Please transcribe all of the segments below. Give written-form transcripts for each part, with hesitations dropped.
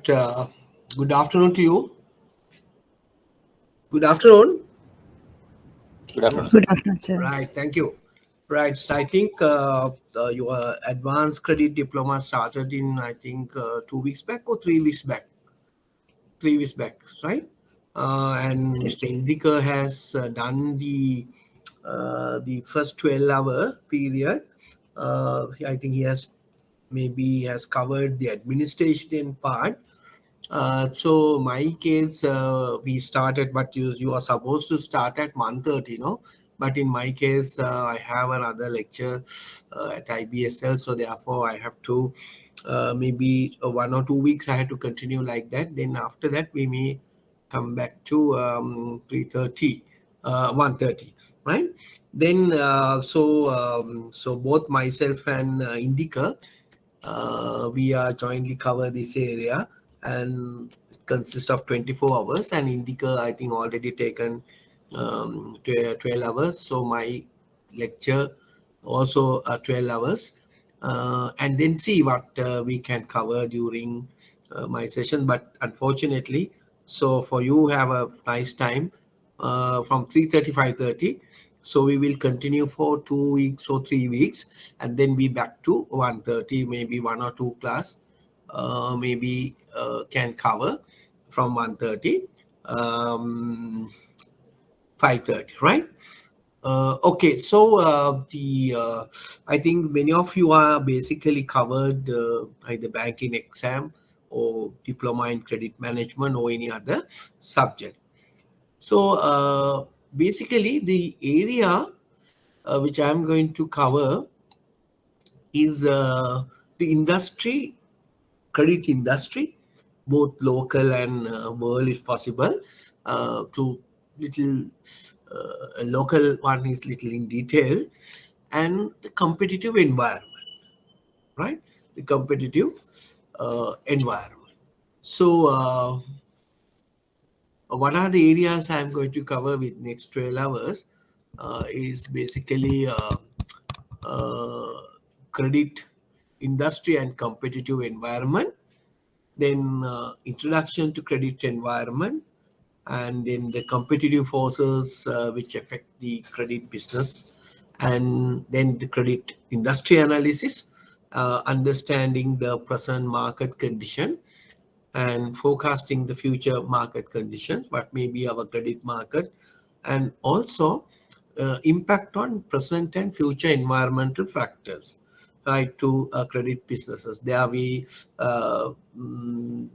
Good afternoon to you. Good afternoon. Good afternoon, sir. Good afternoon, sir. Right, thank you. Right, so I think your advanced credit diploma started in, I think, 2 weeks back or 3 weeks back. 3 weeks back, right? And Yes. Mr. Indika has done the first 12-hour period. I think he has covered the administration part. So my case, we started, but you are supposed to start at 1:30, no? But in my case, I have another lecture at IBSL, so therefore I have to maybe 1 or 2 weeks I had to continue like that. Then after that, we may come back to 3:30, 1:30, right? Then so both myself and Indika, we are jointly cover this area, and it consists of 24 hours, and Indika I think already taken 12 hours, so my lecture also 12 hours, and then see what we can cover during my session. But unfortunately, so for you have a nice time from 3:30 5:30, so we will continue for 2 weeks or 3 weeks, and then be back to 1:30, maybe one or two class maybe can cover from 1:30 um, 5:30, right? Okay, so I think many of you are basically covered either banking exam or diploma in credit management or any other subject. So basically, the area which I'm going to cover is the industry, credit industry, both local and world if possible. To little local one is little in detail, and the competitive environment, right? The competitive environment. So what are the areas I'm going to cover with next 12 hours is basically uh, credit industry and competitive environment, then introduction to credit environment, and then the competitive forces which affect the credit business, and then the credit industry analysis, understanding the present market condition and forecasting the future market conditions, what may be our credit market, and also impact on present and future environmental factors, right, to credit businesses. There we are going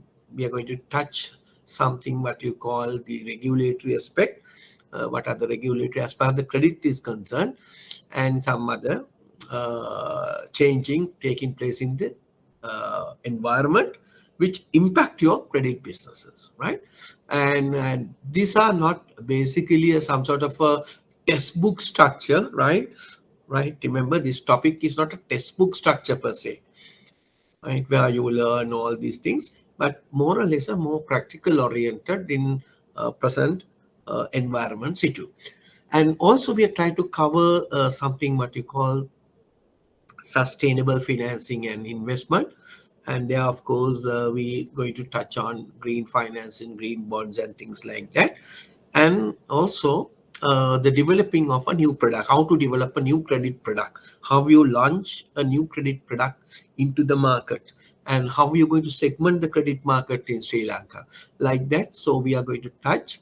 to touch something what you call the regulatory aspect, what are the regulatory as far as the credit is concerned, and some other changing taking place in the environment which impact your credit businesses, right? And these are not basically some sort of a textbook structure, right? Right, remember, this topic is not a textbook structure per se, right, where you learn all these things, but more or less a more practical oriented in present environment situ. And also we are trying to cover something what you call sustainable financing and investment, and there of course we going to touch on green financing, green bonds and things like that, and also the developing of a new product, how to develop a new credit product, how you launch a new credit product into the market, and how you're going to segment the credit market in Sri Lanka, like that. So we are going to touch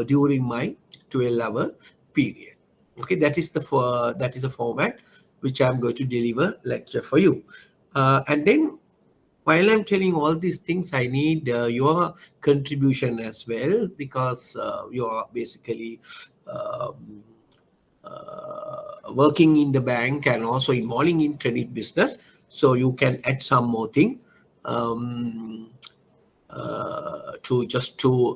during my 12-hour period. Okay, that is a format which I'm going to deliver lecture for you. And then while I'm telling all these things, I need your contribution as well, because you are basically um, working in the bank and also involving in credit business. So you can add some more thing um, to just to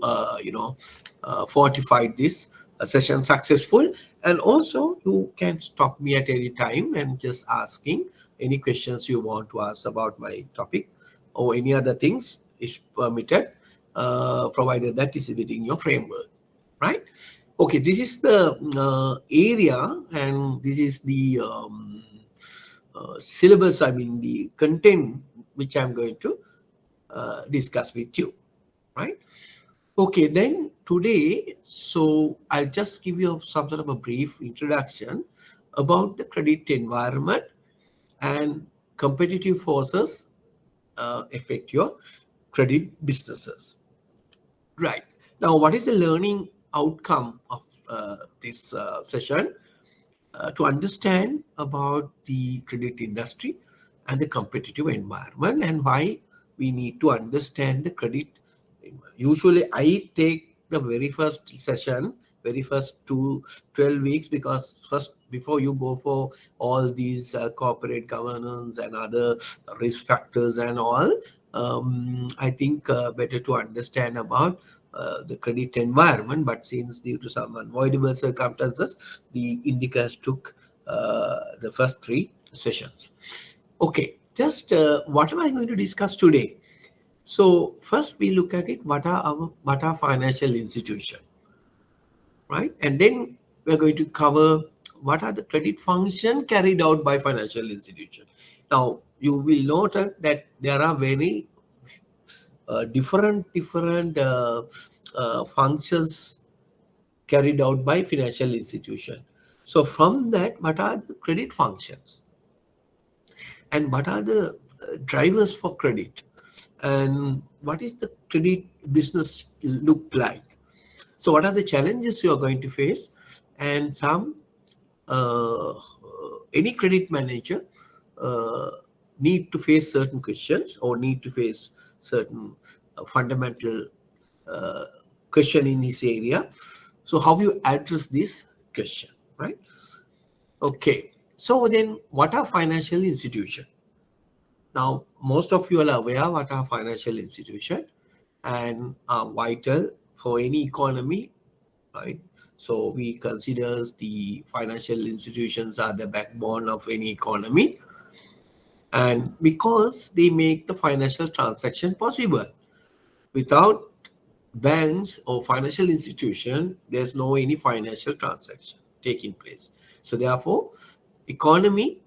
fortify this session successful. And also you can stop me at any time and just asking any questions you want to ask about my topic or any other things is permitted, provided that is within your framework, right? Okay, this is the area, and this is the syllabus, I mean the content which I'm going to discuss with you, right? Okay, then today, so I'll just give you some sort of a brief introduction about the credit environment and competitive forces affect your credit businesses. Right. Now, what is the learning outcome of this session? To understand about the credit industry and the competitive environment and why we need to understand the credit. Usually I take the very first session, very first 12 weeks, because first before you go for all these corporate governance and other risk factors and all, I think better to understand about the credit environment. But since due to some unavoidable circumstances, the indicators took the first 3 sessions. Okay, just what am I going to discuss today? So first we look at it, what are financial institutions, right? And then we're going to cover what are the credit function carried out by financial institutions. Now you will note that there are very different functions carried out by financial institution. So from that, what are the credit functions and what are the drivers for credit, and what is the credit business look like? So what are the challenges you are going to face, and some uh, any credit manager uh, need to face certain questions or need to face certain fundamental uh, question in this area. So how you address this question, right? Okay. So then what are financial institutions? Now, most of you are aware what are financial institutions and are vital for any economy, right? So we consider the financial institutions are the backbone of any economy, and because they make the financial transaction possible. Without banks or financial institution, there's no any financial transaction taking place. So therefore, economy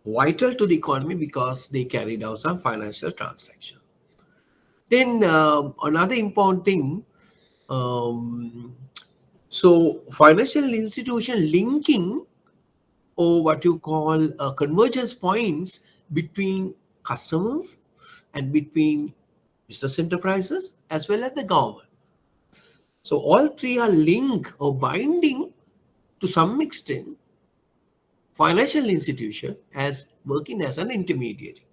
vital to the economy because they carried out some financial transaction. Then another important thing, um, so financial institution linking, or what you call convergence points between customers and between business enterprises as well as the government. So all three are linked or binding to some extent financial institution as working as an intermediary,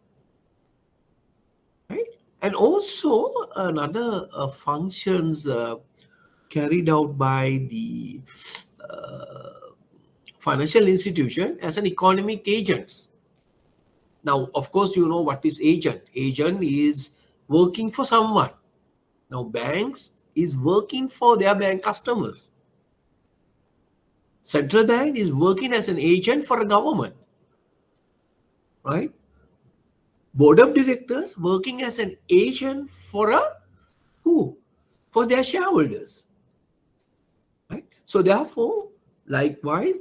right? And also another functions carried out by the uh, financial institution as an economic agents. Now, of course, you know what is agent. Agent is working for someone. Now, banks is working for their bank customers. Central bank is working as an agent for a government, right? Board of directors working as an agent for a who? For their shareholders, right? So therefore, likewise,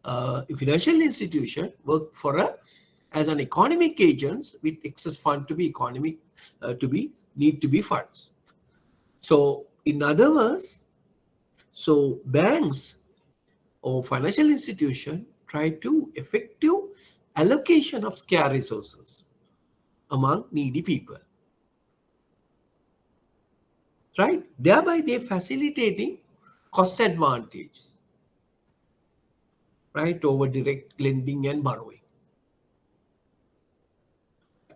financial institution work for a as an economic agents with excess fund to be economic to be need to be funds. So in other words, so banks or financial institution try to effective allocation of scarce resources among needy people, right? Thereby they facilitating cost advantage, right, over direct lending and borrowing.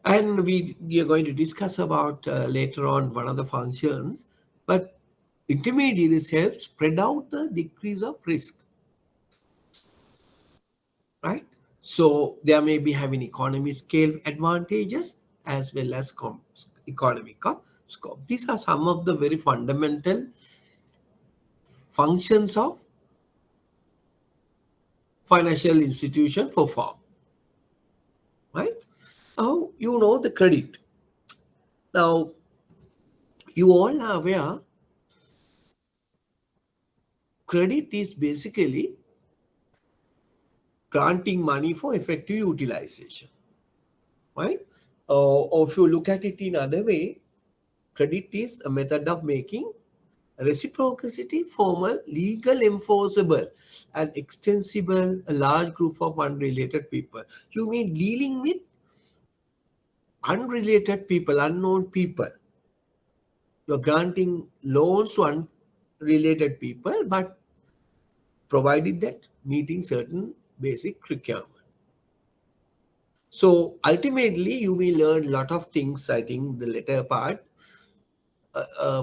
And we are going to discuss about later on one of the functions, but intermediaries help spread out the decrease of risk, right? So there may be having economy scale advantages as well as economic scope. These are some of the very fundamental functions of financial institution perform, right? Now you know the credit. Now you all are aware credit is basically granting money for effective utilization, right? Or if you look at it in other way, credit is a method of making reciprocity formal, legal, enforceable, and extensible a large group of unrelated people. You mean dealing with unrelated people, unknown people. You're granting loans to unrelated people, but provided that meeting certain basic requirements. So ultimately, you will learn a lot of things, I think, the later part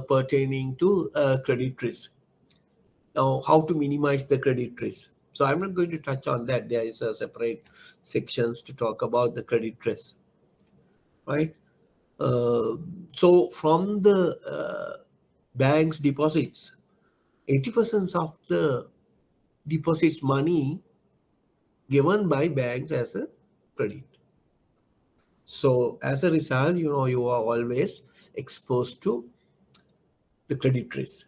pertaining to credit risk. Now, how to minimize the credit risk. So I'm not going to touch on that. There is a separate sections to talk about the credit risk, right? Uh, so from the bank's deposits, 80% of the deposits money given by banks as a credit. So as a result, you are always exposed to the credit risk,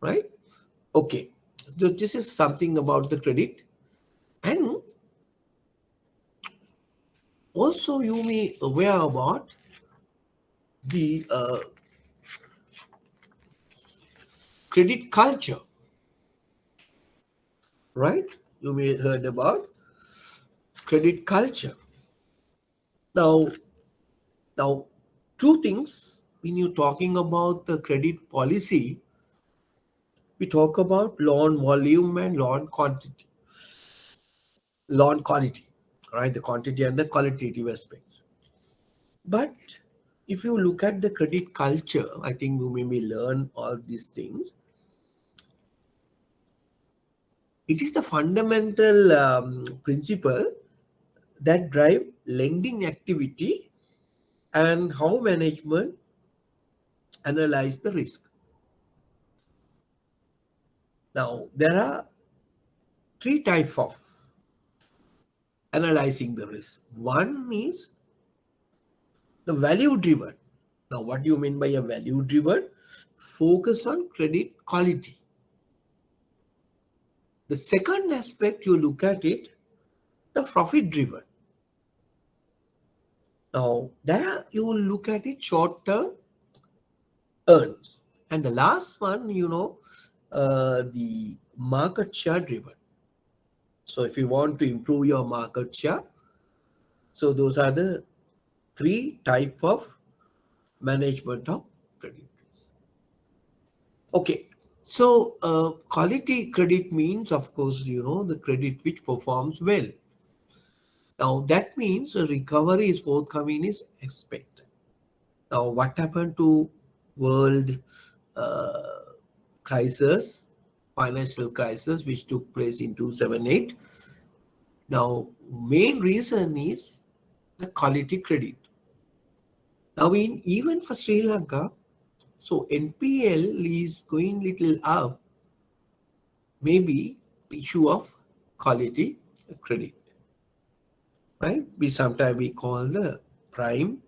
right? Okay. So this is something about the credit. And also you may aware about the credit culture, right? You may heard about credit culture. Now, two things when you're talking about the credit policy, we talk about loan volume and loan quantity, right? The quantity and the qualitative aspects. But if you look at the credit culture, I think you maybe learn all these things. It is the fundamental principle that drive lending activity and how management analyze the risk. Now, there are three types of analyzing the risk. One is the value driven. Now, what do you mean by a value driven? Focus on credit quality. The second aspect you look at it, the profit driven. Now, there you will look at it short term earns. And the last one, the market share driven. So if you want to improve your market share, so those are the three type of management of credit. Okay, so quality credit means, of course, the credit which performs well. Now that means a recovery is forthcoming is expected. Now what happened to world uh, crisis, financial crisis, which took place in 2008? Now main reason is the quality credit. Now even for Sri Lanka, so NPL is going little up, maybe issue of quality credit, right? We sometimes we call the prime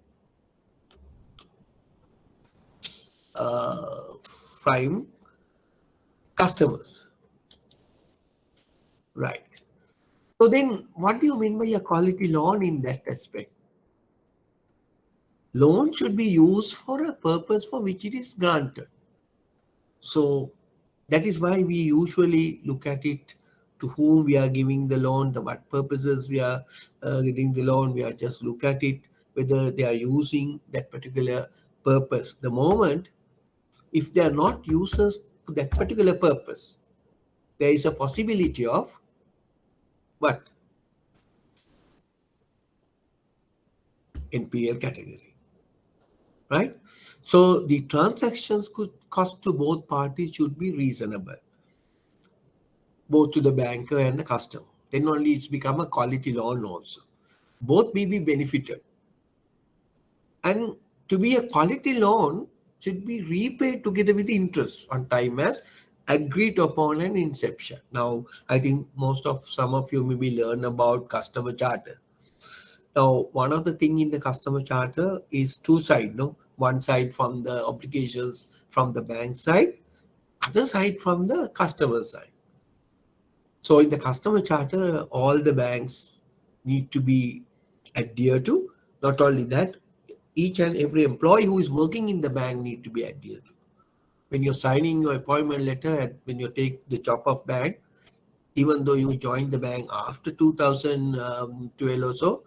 uh, prime customers, right? So then what do you mean by a quality loan in that aspect? Loan should be used for a purpose for which it is granted. So that is why we usually look at it, to whom we are giving the loan, the what purposes we are getting the loan. We are just look at it whether they are using that particular purpose. The moment if they are not users to that particular purpose, there is a possibility of what? NPL category, right? So the transactions could cost to both parties should be reasonable, both to the banker and the customer. Then only it's become a quality loan also. Both may be benefited. And to be a quality loan should be repaid together with the interest on time as agreed upon an inception. Now, I think some of you maybe learn about customer charter. Now, one of the thing in the customer charter is two side, no? One side from the obligations from the bank side, other side from the customer side. So in the customer charter, all the banks need to be adhere to. Not only that, each and every employee who is working in the bank need to be adhered to. When you're signing your appointment letter and when you take the job of bank, even though you joined the bank after 2012 or so,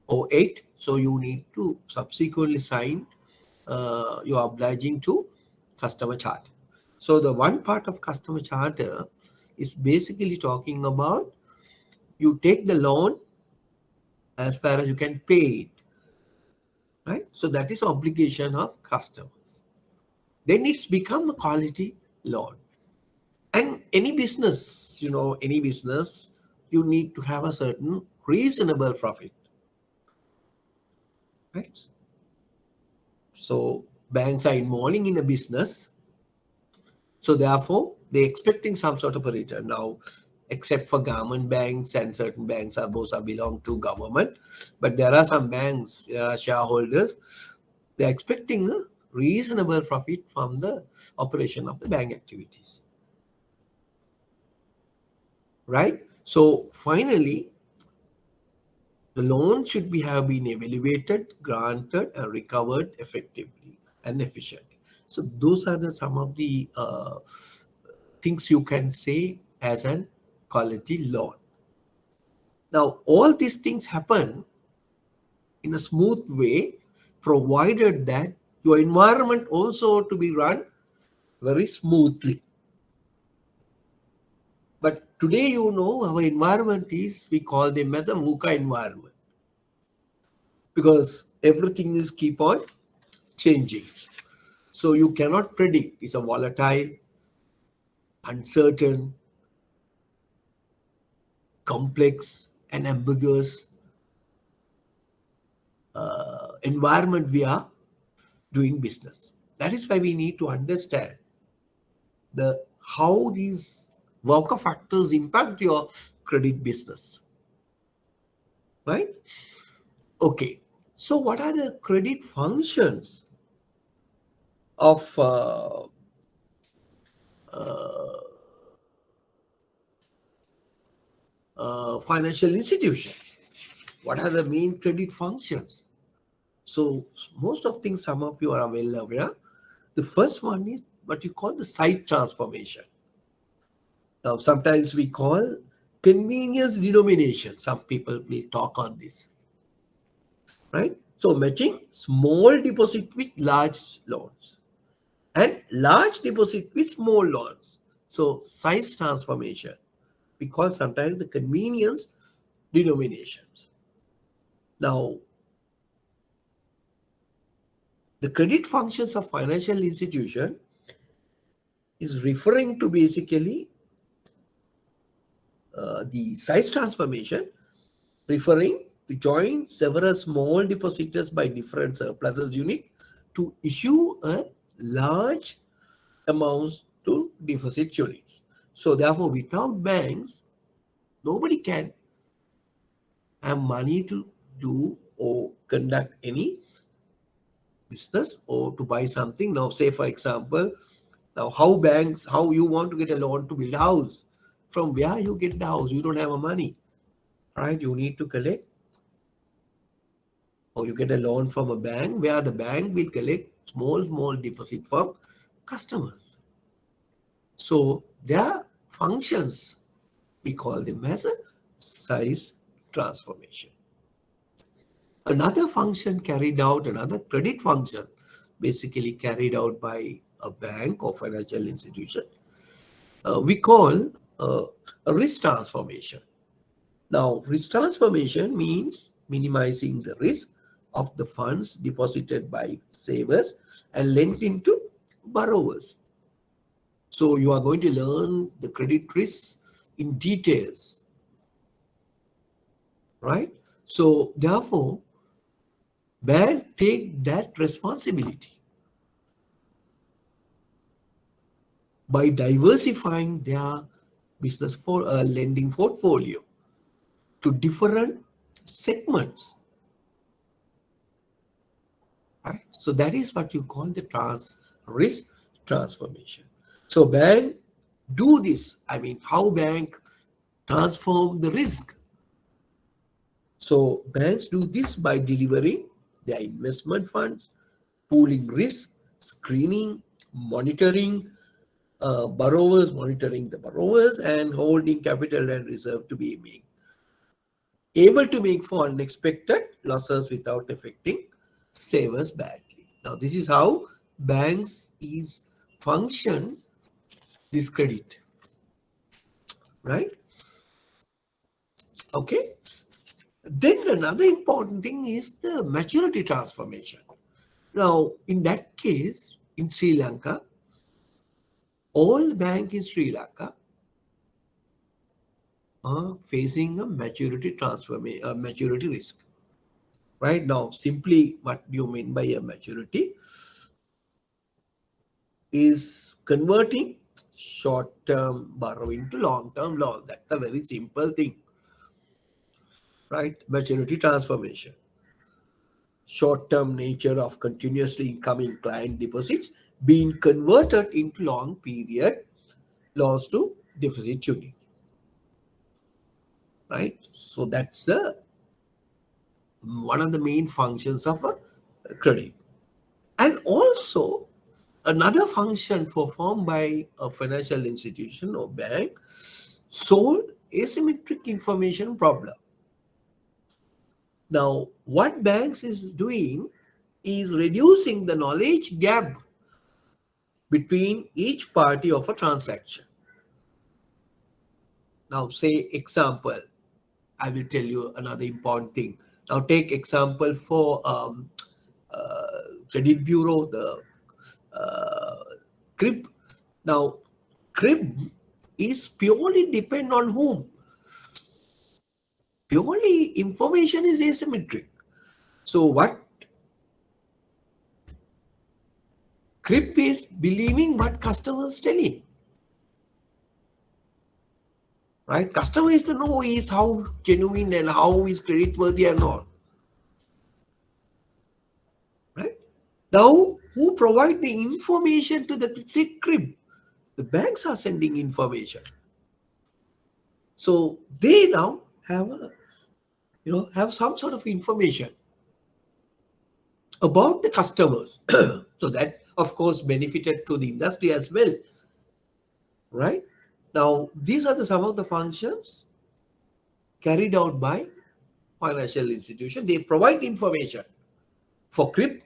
or 8, so you need to subsequently sign, you are obliging to customer charter. So the one part of customer charter is basically talking about you take the loan as far as you can pay it, right? So that is obligation of customers. Then it's become a quality loan. And any business, any business, you need to have a certain reasonable profit, right? So banks are involving in a business, so therefore they're expecting some sort of a return. Now, except for government banks, and certain banks are those are belong to government, but there are some banks, shareholders, they're expecting a reasonable profit from the operation of the bank activities, right? So finally, the loan should have been evaluated, granted, and recovered effectively and efficiently. So those are some of the things you can say as an quality loan. Now, all these things happen in a smooth way, provided that your environment also to be run very smoothly. But today, our environment is, we call them as a VUCA environment, because everything is keep on changing. So you cannot predict. It's a volatile, uncertain, complex, and ambiguous environment we are doing business. That is why we need to understand how these worker factors impact your credit business, right? Okay. So what are the credit functions of financial institution? What are the main credit functions? So most of things, some of you are well aware. The first one is what you call the size transformation. Now, sometimes we call convenience denomination. Some people will talk on this, right? So matching small deposit with large loans and large deposit with small loans. So size transformation. We call sometimes the convenience denominations. Now, the credit functions of financial institution is referring to basically the size transformation, referring to join several small depositors by different surpluses unit to issue a large amounts to deposit units. So therefore, without banks, nobody can have money to do or conduct any business or to buy something. Now, say for example, now how you want to get a loan to build a house? From where you get the house? You don't have a money, right? You need to collect, or you get a loan from a bank where the bank will collect small deposit from customers. So their functions, we call them as a size transformation. Another function carried out, another credit function basically carried out by a bank or financial institution, we call a risk transformation. Now, risk transformation means minimizing the risk of the funds deposited by savers and lent into borrowers. So you are going to learn the credit risks in details, right? So therefore, bank take that responsibility by diversifying their business for a lending portfolio to different segments, right? So that is what you call the risk transformation. So bank do this. I mean, how bank transform the risk? So banks do this by delivering their investment funds, pooling risk, screening, monitoring monitoring the borrowers, and holding capital and reserve to be able to make for unexpected losses without affecting savers badly. Now, this is how banks is function this credit, right? Okay. Then another important thing is the maturity transformation. Now, in that case, in Sri Lanka, all banks in Sri Lanka are facing a maturity transformation, maturity risk. Right now, simply what you mean by a maturity is converting short-term borrowing to long-term loan. That's a very simple thing, right? Maturity transformation. Short-term nature of continuously incoming client deposits being converted into long period loans to deficit unit, right? So that's one of the main functions of a credit. And also another function performed by a financial institution or bank solve asymmetric information problem. Now, what banks is doing is reducing the knowledge gap between each party of a transaction. Now, say example, I will tell you another important thing. Now, take example for credit bureau, the crib. Now, crib is purely depend on whom? Purely information is asymmetric. So what crib is believing what customers telling, right? Customer is to know is how genuine and how is credit worthy or not, right? Now, who provide the information to the crib? The banks are sending information. So they now have a, have some sort of information about the customers. So that of course benefited to the industry as well, right? Now these are some of the functions carried out by financial institution. They provide information for crib,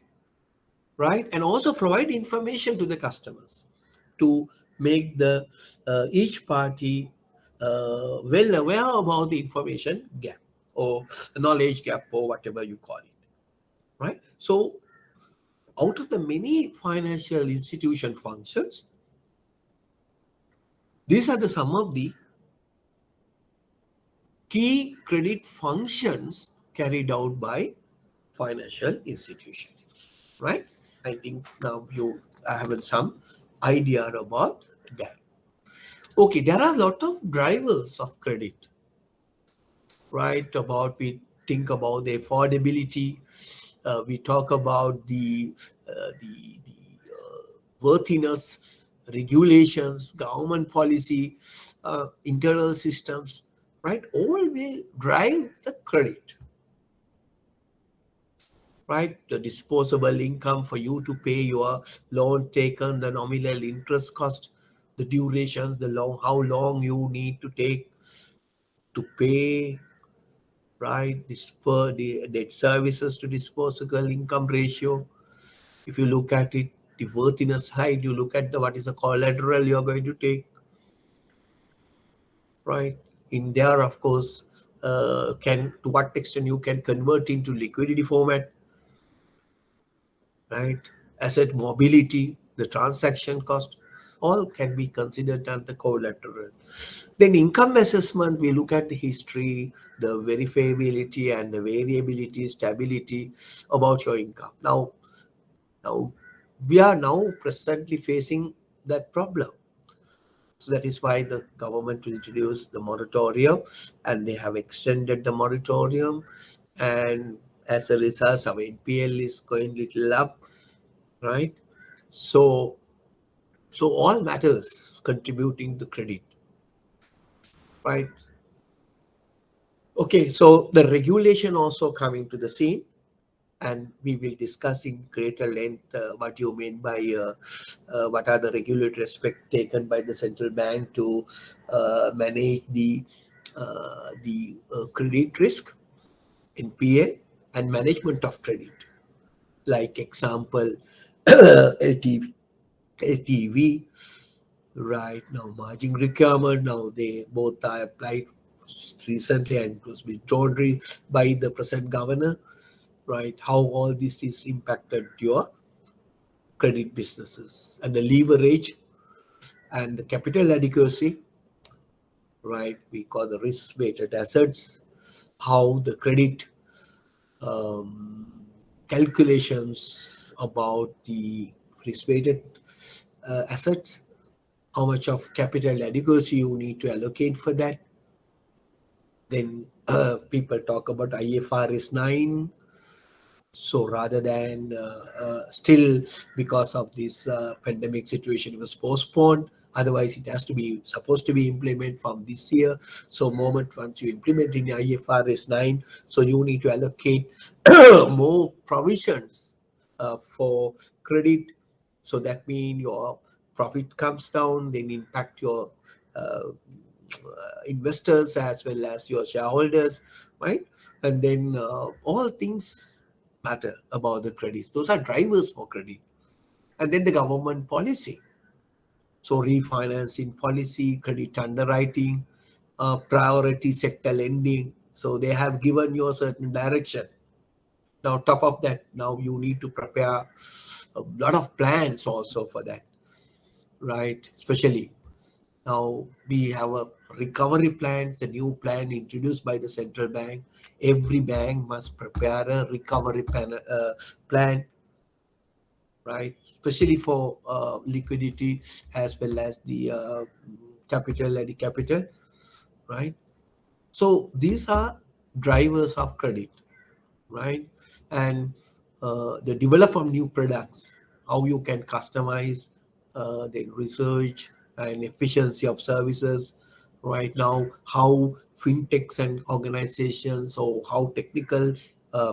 right, and also provide information to the customers to make the each party well aware about the information gap or knowledge gap or whatever you call it, right? So out of the many financial institution functions, these are some of the key credit functions carried out by financial institution, right? I think now you have some idea about that. Okay, there are a lot of drivers of credit, right? About we think about the affordability, we talk about the worthiness, regulations, government policy, internal systems, right? All will drive the credit, right? The disposable income for you to pay your loan taken, the nominal interest cost, the duration, the long, how long you need to take to pay, right? This for the debt services to disposable income ratio. If you look at it, the worthiness side, you look at the what is the collateral you're going to take, right? In there, of course, can to what extent you can convert into liquidity format, right? Asset mobility, the transaction cost, all can be considered as the collateral. Then income assessment, we look at the history, the verifiability and the variability, stability about your income. Now we are now presently facing that problem. So that is why the government introduced the moratorium, and they have extended the moratorium, and as a result, our NPL is going little up, right? So all matters contributing to credit, right? Okay, so the regulation also coming to the scene, and we will discuss in greater length what you mean by what are the regulatory aspects taken by the central bank to manage the credit risk, NPL, and management of credit. Like example, LTV, LTV, right now margin requirement. Now they both are applied recently and it was withdrawn by the present governor, right? How all this is impacted your credit businesses and the leverage and the capital adequacy, right? We call the risk-weighted assets. How the credit um, calculations about the risk-weighted assets, how much of capital adequacy you need to allocate for that. Then people talk about IFRS 9. So rather than still because of this pandemic situation, it was postponed. Otherwise, it has to be supposed to be implemented from this year. So moment once you implement in IFRS 9, so you need to allocate more provisions for credit. So that means your profit comes down, then impact your investors as well as your shareholders, right? And then all things matter about the credits. Those are drivers for credit. And then the government policy. So refinancing policy, credit underwriting, priority sector lending. So they have given you a certain direction. Now, top of that, now you need to prepare a lot of plans also for that, right? Especially now we have a recovery plan, the new plan introduced by the central bank. Every bank must prepare a recovery plan, right? Especially for liquidity as well as the capital and the capital, right? So these are drivers of credit, right? And the development of new products, how you can customize the research and efficiency of services. Right now, how fintechs and organizations or how technical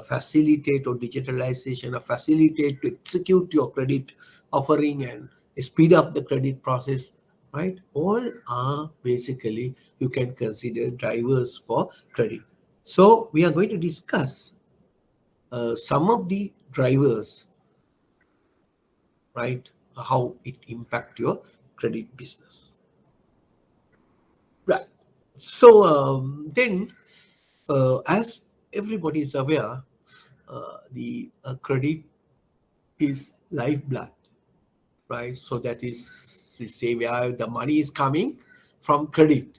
facilitate or digitalization or facilitate to execute your credit offering and speed up the credit process, right? All are basically you can consider drivers for credit. So we are going to discuss some of the drivers, right? How it impact your credit business, right? So then, as everybody is aware, the credit is lifeblood, right? So that is to say where the money is coming from credit,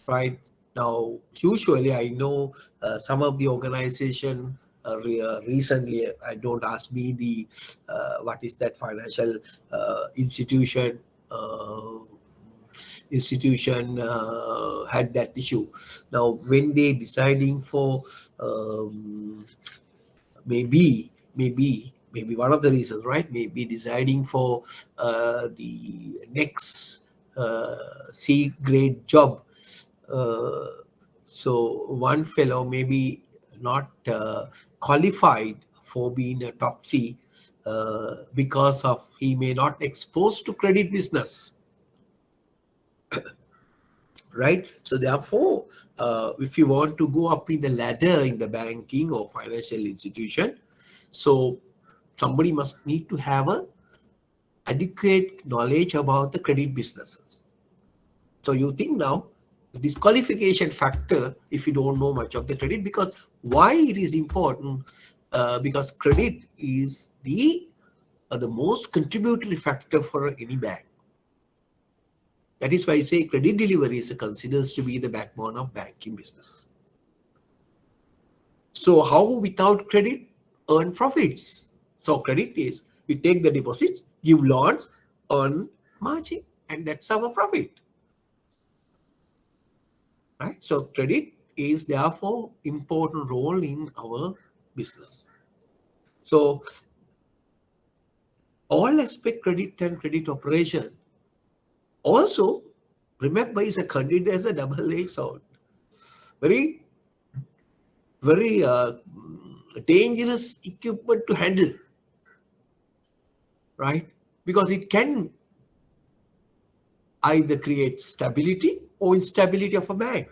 right? Now, usually I know some of the organization recently, I don't ask me the what is that financial institution uh, had that issue. Now, when they deciding for um, maybe one of the reasons, right? Maybe deciding for the next C grade job. Uh, so one fellow maybe not qualified for being a top C because of he may not exposed to credit business, right? So therefore, if you want to go up in the ladder in the banking or financial institution, so somebody must need to have a adequate knowledge about the credit businesses. So you think now the disqualification factor if you don't know much of the credit, because why it is important? Because credit is the most contributory factor for any bank. That is why I say credit delivery is considered to be the backbone of banking business. So how without credit earn profits? So credit is we take the deposits, give loans, earn margin, and that's our profit. Right? So credit is therefore important role in our business. So all aspect credit and credit operation. Also, remember is a credit as a double-edged sword. Very very dangerous equipment to handle, right? Because it can either create stability or instability of a bank.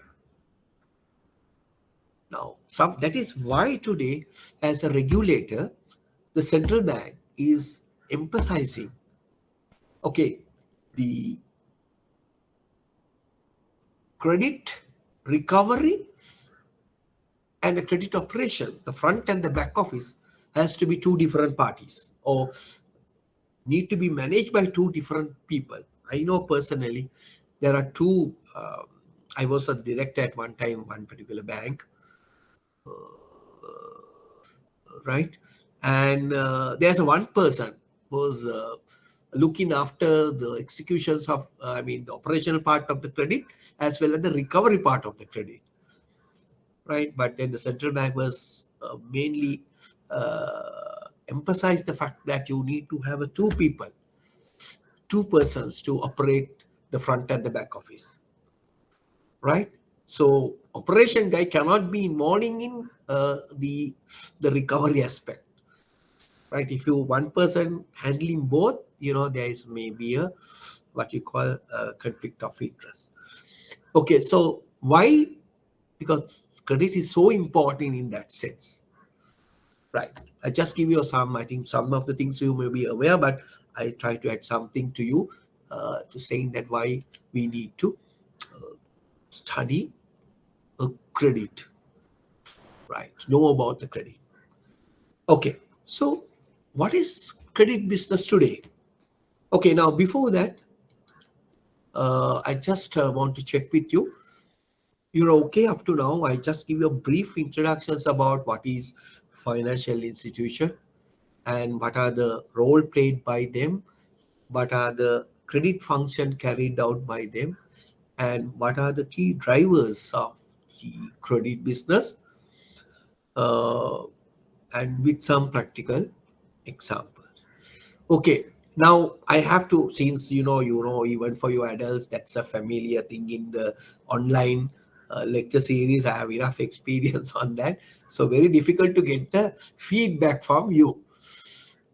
Now, that is why today, as a regulator, the central bank is emphasizing, okay, the credit recovery and the credit operation, the front and the back office, has to be two different parties or need to be managed by two different people. I know personally there are two. I was a director at one time, one particular bank, right? And there's one person who's looking after the executions of, the operational part of the credit as well as the recovery part of the credit, right? But then the central bank was mainly emphasized the fact that you need to have two persons to operate the front and the back office, right? So operation guy cannot be involving in the recovery aspect, right? If you one person handling both, there is maybe a what you call a conflict of interest. Okay, so why? Because credit is so important in that sense, right? I just give you some, I think some of the things you may be aware, but I try to add something to you to saying that why we need to study a credit, right? Know about the credit. Okay, so what is credit business today? Okay, now before that, I just want to check with you. You're okay up to now. I just give you a brief introductions about what is financial institution and what are the role played by them, what are the credit function carried out by them, and what are the key drivers of the credit business, and with some practical examples. Okay, now I have to, since even for you adults, that's a familiar thing in the online lecture series. I have enough experience on that, so very difficult to get the feedback from you.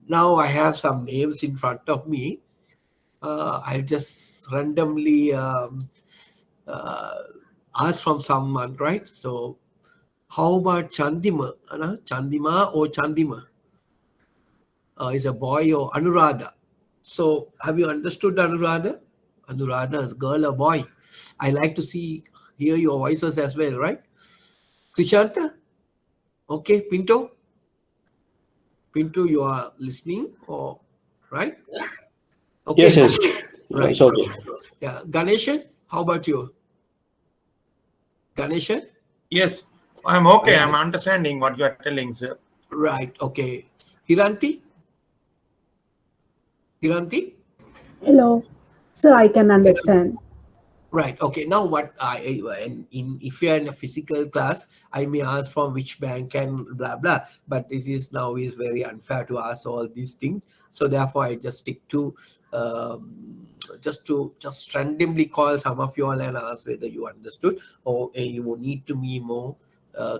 Now I have some names in front of me. I'll just randomly ask from someone, right? So how about Chandima? Chandima or Chandima? Is a boy or Anuradha? So have you understood Anuradha? Anuradha is girl or boy? I like to hear your voices as well, right? Krishanta? Okay, Pinto? Pinto, you are listening, or right? Okay. Yes, yes. Right. It's okay. Yeah. Ganeshan, how about you? Ganeshan? Yes, I'm okay. Right. I'm understanding what you are telling, sir. Right. Okay. Hiranti? Hiranti? Hello. So I can understand. Right. Okay. Now, what if you are in a physical class, I may ask from which bank and blah blah. But this is very unfair to ask all these things. So therefore, I just stick to just randomly call some of you all and ask whether you understood, or you will need to be more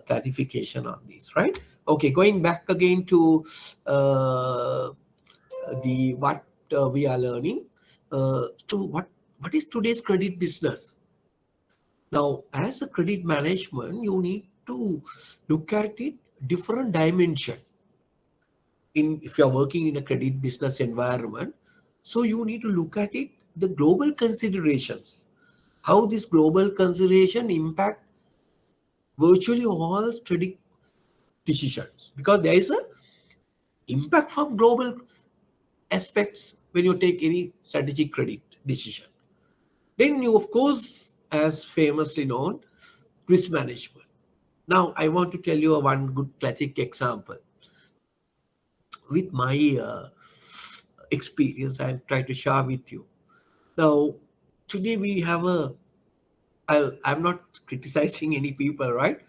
clarification on this. Right. Okay. Going back again to what we are learning. To what is today's credit business? Now, as a credit management, you need to look at it different dimension. If you are working in a credit business environment, so you need to look at it the global considerations, how this global consideration impact virtually all credit decisions, because there is a impact from global aspects when you take any strategic credit decision. Then you, of course, as famously known, risk management. Now, I want to tell you one good classic example. With my experience, I'll try to share with you. Now, today we have I'm not criticizing any people, right?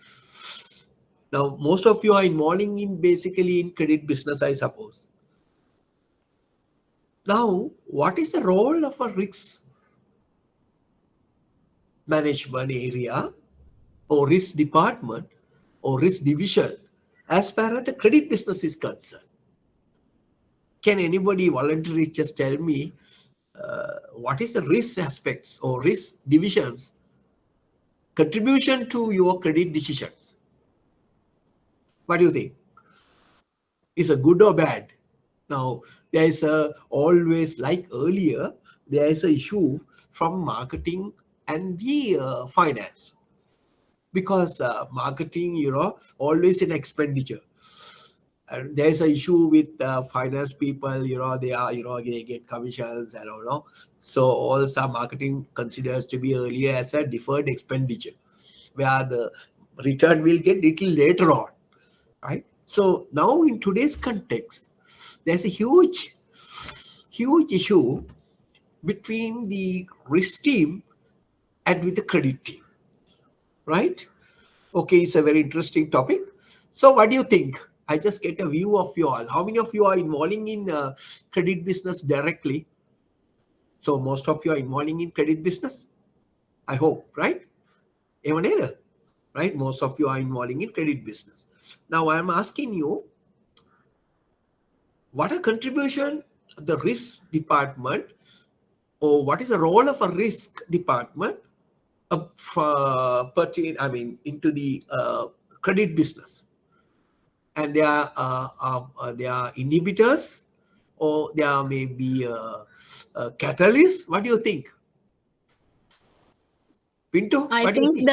Now, most of you are involving basically in credit business, I suppose. Now, what is the role of a risk management area or risk department or risk division as far as the credit business is concerned? Can anybody voluntarily just tell me what is the risk aspects or risk divisions contribution to your credit decisions? What do you think? Is it good or bad? Now, there is always, like earlier, there is an issue from marketing and the finance. Because marketing, always an expenditure. And there's an issue with finance people, they get commissions and all. So also marketing considers to be earlier as a deferred expenditure, where the return will get little later on, right? So now in today's context, there's a huge issue between the risk team and with the credit team, right? Okay, it's a very interesting topic. So what do you think? I just get a view of you all. How many of you are involving in credit business directly? So most of you are involving in credit business, I hope, right? Even either, right? Most of you are involving in credit business. Now I'm asking you, what a contribution the risk department, or what is the role of a risk department into the credit business? And they are inhibitors, or they are maybe catalysts. What do you think, Pinto? I think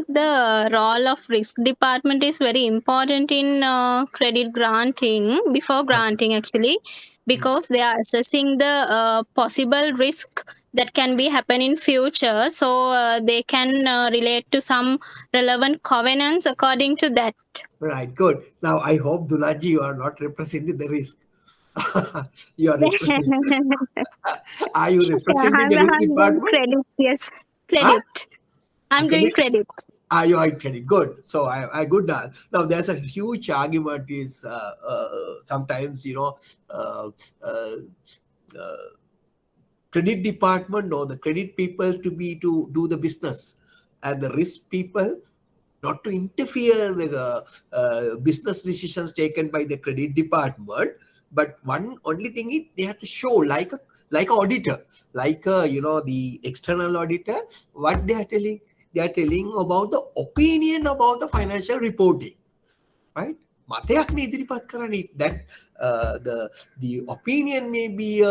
the role of risk department is very important in credit granting, before granting actually, because they are assessing the possible risk that can be happen in future, so they can relate to some relevant covenants according to that. Right, good. Now I hope, Dulaji, you are not representing the risk. You are representing. Are you representing the risk I'm doing department? credit, yes, credit. I'm doing credit. You are credit. Good. So I good. Now there's a huge argument is sometimes credit department or the credit people to do the business, and the risk people not to interfere the business decisions taken by the credit department. But one only thing is they have to show like an auditor, like the external auditor, what they are telling. They are telling about the opinion about the financial reporting, right? That the opinion may be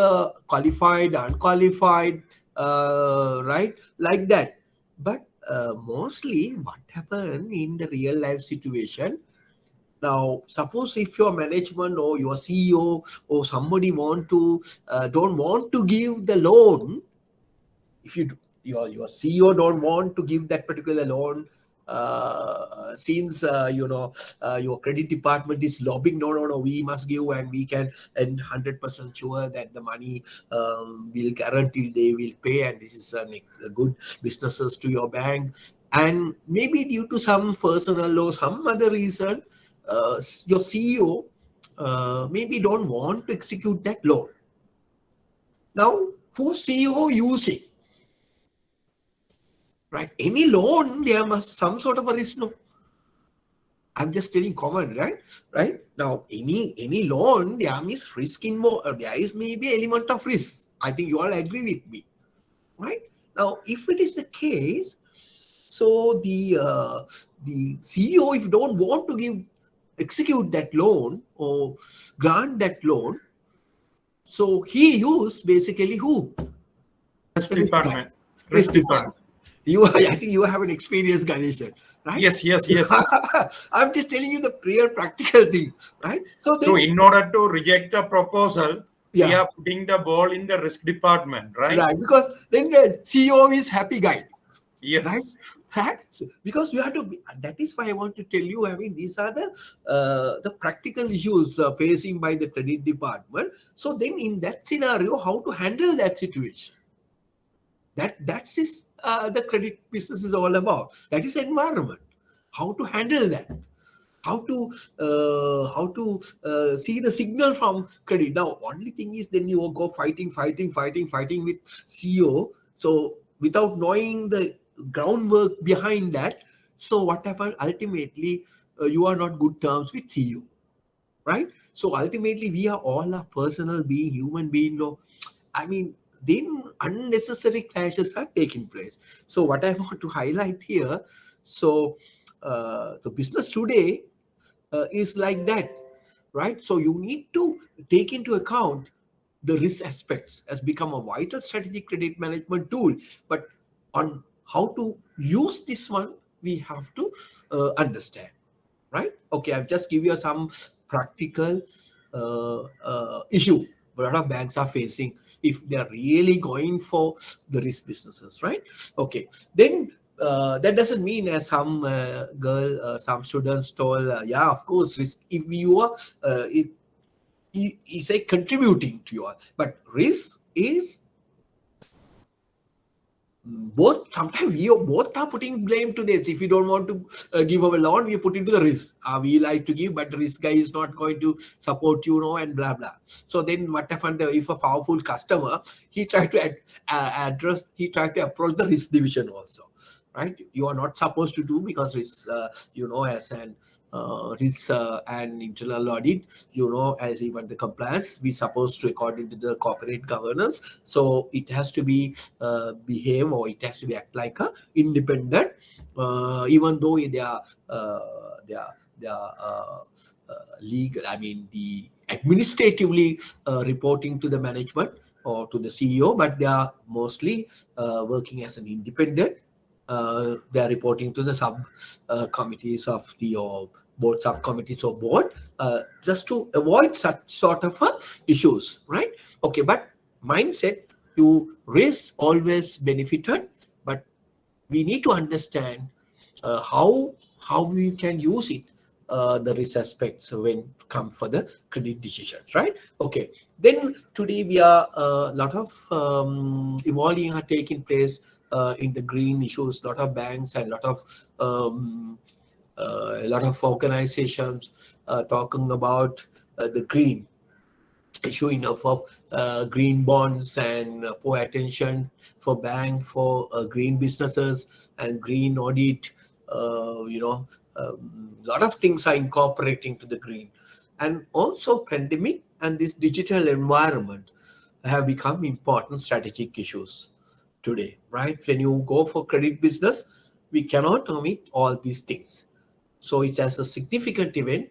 qualified, unqualified, right? Like that. But mostly what happened in the real life situation. Now, suppose if your management or your CEO or somebody don't want to give the loan, if your CEO don't want to give that particular loan, since your credit department is lobbying, no, we must give, and we can, and 100% sure that the money will guarantee they will pay, and this is a good businesses to your bank. And maybe due to some personal or some other reason, your CEO maybe don't want to execute that loan. Now, who CEO using? Right? Any loan, there must some sort of a risk, no? I'm just telling common, right? Right? Now, any loan, there is risk involved. There is maybe an element of risk. I think you all agree with me, right? Now, if it is the case, so the CEO, if don't want to execute that loan or grant that loan, so he used basically who? Risk department. Risk department. I think you have an experience, Ganesh, right? Yes. I'm just telling you the real practical thing, right? So in order to reject a proposal, yeah, we are putting the ball in the risk department, right? Right, because then the CEO is happy guy. Yes. Right? Because you have to be, that is why I want to tell you, I mean, these are the practical issues facing by the credit department. So then in that scenario, how to handle that situation? That's the credit business is all about. That is environment. How to handle that? How to see the signal from credit. Now, only thing is then you will go fighting with CEO. So without knowing the groundwork behind that, So what happened? Ultimately, you are not good terms with CEO, right? So ultimately, we are all a personal being, human being. No, I mean, then unnecessary clashes are taking place. So what I want to highlight here, so the business today is like that, right? So you need to take into account the risk aspects has become a vital strategic credit management tool. But on how to use this one, we have to understand, right? Okay, I've just give you some practical issue a lot of banks are facing if they are really going for the risk businesses, right? Okay, then that doesn't mean as some some students told, yeah, of course, risk if you are is a contributing to your, but risk is both. Sometimes we both are putting blame to this. If you don't want to give our loan, we put into the risk. We like to give, but the risk guy is not going to support you, know, and blah blah. So then what happened? If a powerful customer, he tried to address, he tried to approach the risk division also, right? You are not supposed to do because risk, as an risk and internal audit, as even the compliance, we supposed to according to the corporate governance. So it has to be behave, or it has to be act like a independent, even though legal, I mean the administratively reporting to the management or to the CEO, but they are mostly working as an independent. They are reporting to the sub committees of the board, subcommittees or board, just to avoid such sort of issues, right? Okay, but mindset, you risk always benefited, but we need to understand how we can use it, the risk aspects when come for the credit decisions, right? Okay, then today we are a lot of evolving are taking place in the green issues. Lot of banks and a lot of organizations talking about the green issue, enough of green bonds and poor attention for bank for green businesses and green audit. A lot of things are incorporating to the green, and also pandemic and this digital environment have become important strategic issues today, right? When you go for credit business, we cannot omit all these things. So it has a significant event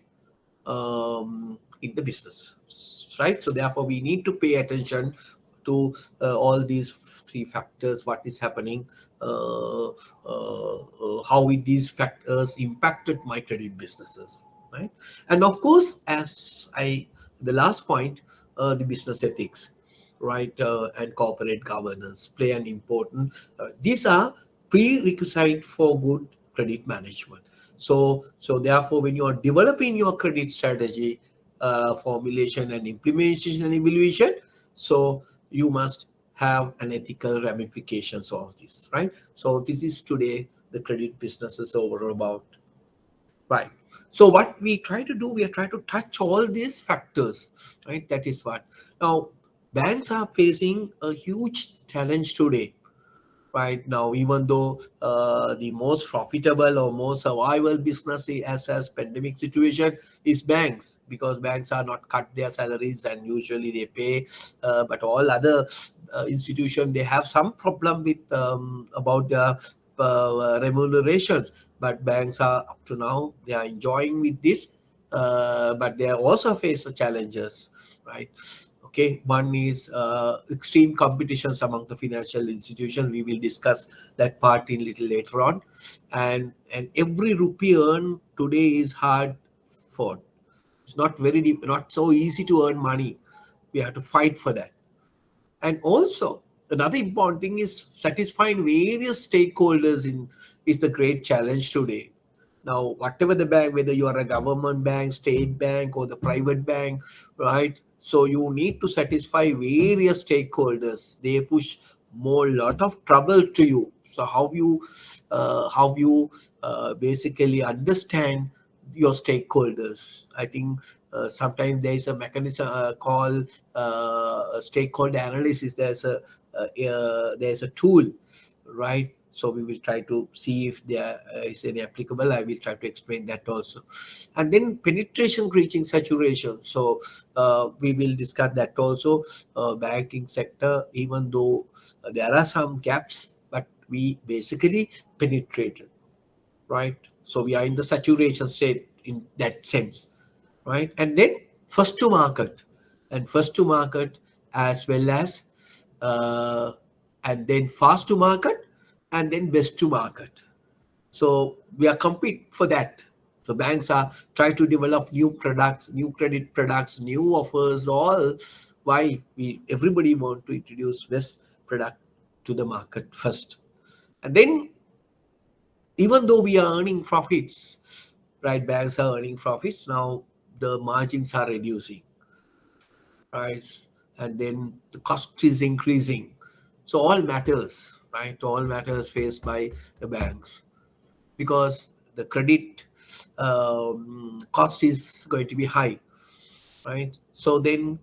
in the business, right? So therefore, we need to pay attention to all these three factors: what is happening, how these factors impacted my credit businesses, right? And of course, the last point, the business ethics, right, and corporate governance play an important. These are prerequisite for good credit management. So therefore, when you are developing your credit strategy, formulation and implementation and evaluation, so you must have an ethical ramifications of this, right? So this is today the credit business is over about, right? So what we try to do, we are trying to touch all these factors, right? That is what. Now, banks are facing a huge challenge today, right now, even though the most profitable or most survival business as pandemic situation is banks, because banks are not cut their salaries and usually they pay, but all other institutions, they have some problem with about their remunerations. But banks are up to now, they are enjoying with this, but they also face the challenges, right? Okay, one is extreme competitions among the financial institutions. We will discuss that part in little later on. And every rupee earned today is hard fought. It's not very deep, not so easy to earn money. We have to fight for that. And also, another important thing is satisfying various stakeholders is the great challenge today. Now, whatever the bank, whether you are a government bank, state bank, or the private bank, right? So you need to satisfy various stakeholders. They push more lot of trouble to you. So how you basically understand your stakeholders? I think sometimes there is a mechanism called stakeholder analysis. There's a tool, right? So we will try to see if there is any applicable. I will try to explain that also. And then penetration reaching saturation. So we will discuss that also. Banking sector, even though there are some gaps, but we basically penetrated, right? So we are in the saturation state in that sense, right? And then first to market, as well as and then fast to market, and then best to market. So we are compete for that. So banks are trying to develop new products, new credit products, new offers, all. Why everybody want to introduce best product to the market first. And then even though we are earning profits, right, banks are earning profits, now the margins are reducing, right? And then the cost is increasing. So all matters, right? All matters faced by the banks, because the credit cost is going to be high, right? So then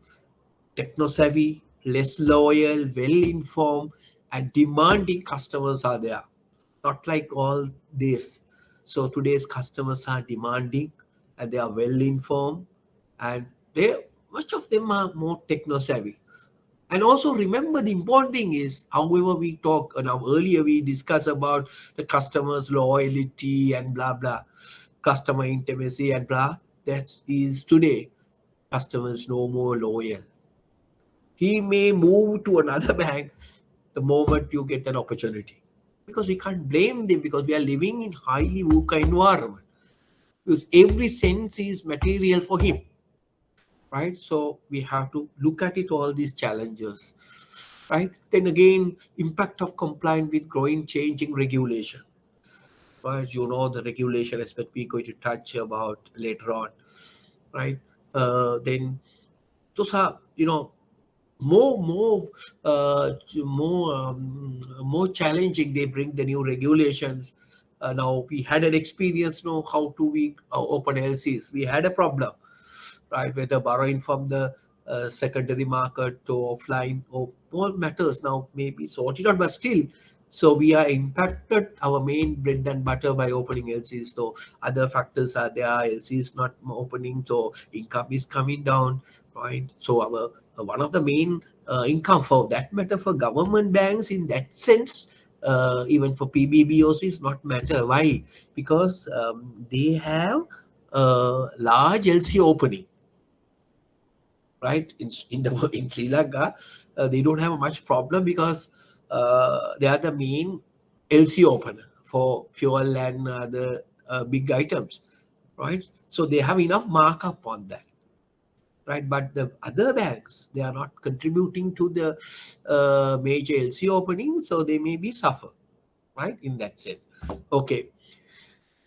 techno-savvy, less loyal, well-informed, and demanding customers are there. Not like all this. So today's customers are demanding, and they are well-informed, and much of them are more techno-savvy. And also remember, the important thing is, however we talk now, earlier we discussed about the customer's loyalty and blah blah, customer intimacy and blah. That is today, customers no more loyal. He may move to another bank the moment you get an opportunity, because we can't blame them, because we are living in highly VUCA environment, because every sense is material for him, right? So we have to look at it, all these challenges, right? Then again, impact of complying with growing changing regulation. As you know, the regulation aspect we're going to touch about later on, right? Then those are, more challenging. They bring the new regulations. Now we had an experience, how to we open LCs. We had a problem, right? Whether borrowing from the secondary market to offline, or all matters now maybe sorted out, but still, so we are impacted our main bread and butter by opening LCs. So other factors are there, LCs not opening, so income is coming down, right? So our one of the main income, for that matter, for government banks in that sense, even for PBBOs is not matter. Why? Because they have large LC opening, right? In Sri Lanka, they don't have much problem, because they are the main LC opener for fuel and the big items, right? So they have enough markup on that, right? But the other banks, they are not contributing to the major LC opening, so they may be suffer, right? In that sense. Okay.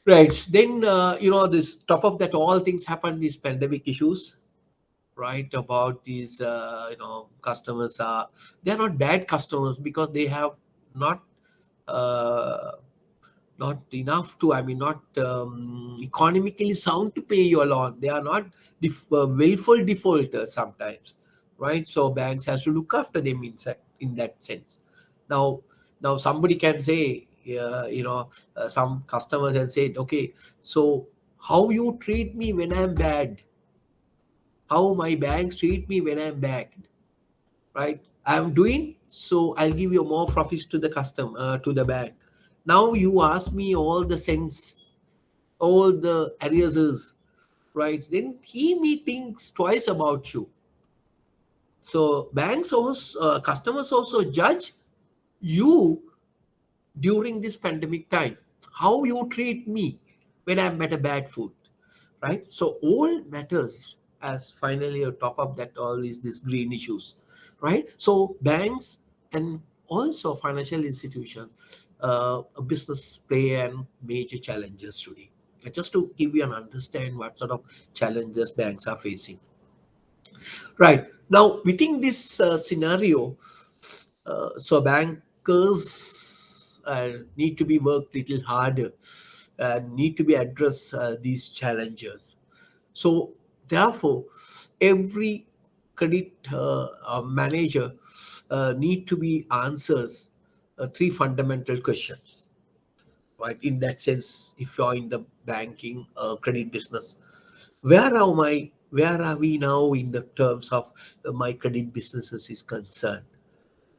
Right. Then, this top of that, all things happen, these pandemic issues, right? About these, customers they're not bad customers, because they have not enough to, not economically sound to pay your loan. They are not willful defaulters sometimes, right? So banks has to look after them in that sense. Now somebody can say, some customers have said, okay, so how you treat me when I'm bad, how my banks treat me when I'm bad, right? I'm doing, so I'll give you more profits to the customer, to the bank. Now you ask me all the cents, all the arrears, right? Then he may think twice about you. So banks also, customers also judge you during this pandemic time, how you treat me when I'm at a bad food, right? So all matters, as finally on top of that all is this green issues, right? So banks and also financial institutions, business play and major challenges today. Just to give you an understand what sort of challenges banks are facing. Right. Now, within this scenario, so bankers need to be worked little harder and need to be address these challenges. So therefore, every credit manager need to be answers three fundamental questions, right? In that sense, if you're in the banking credit business, where are we now in the terms of my credit businesses is concerned?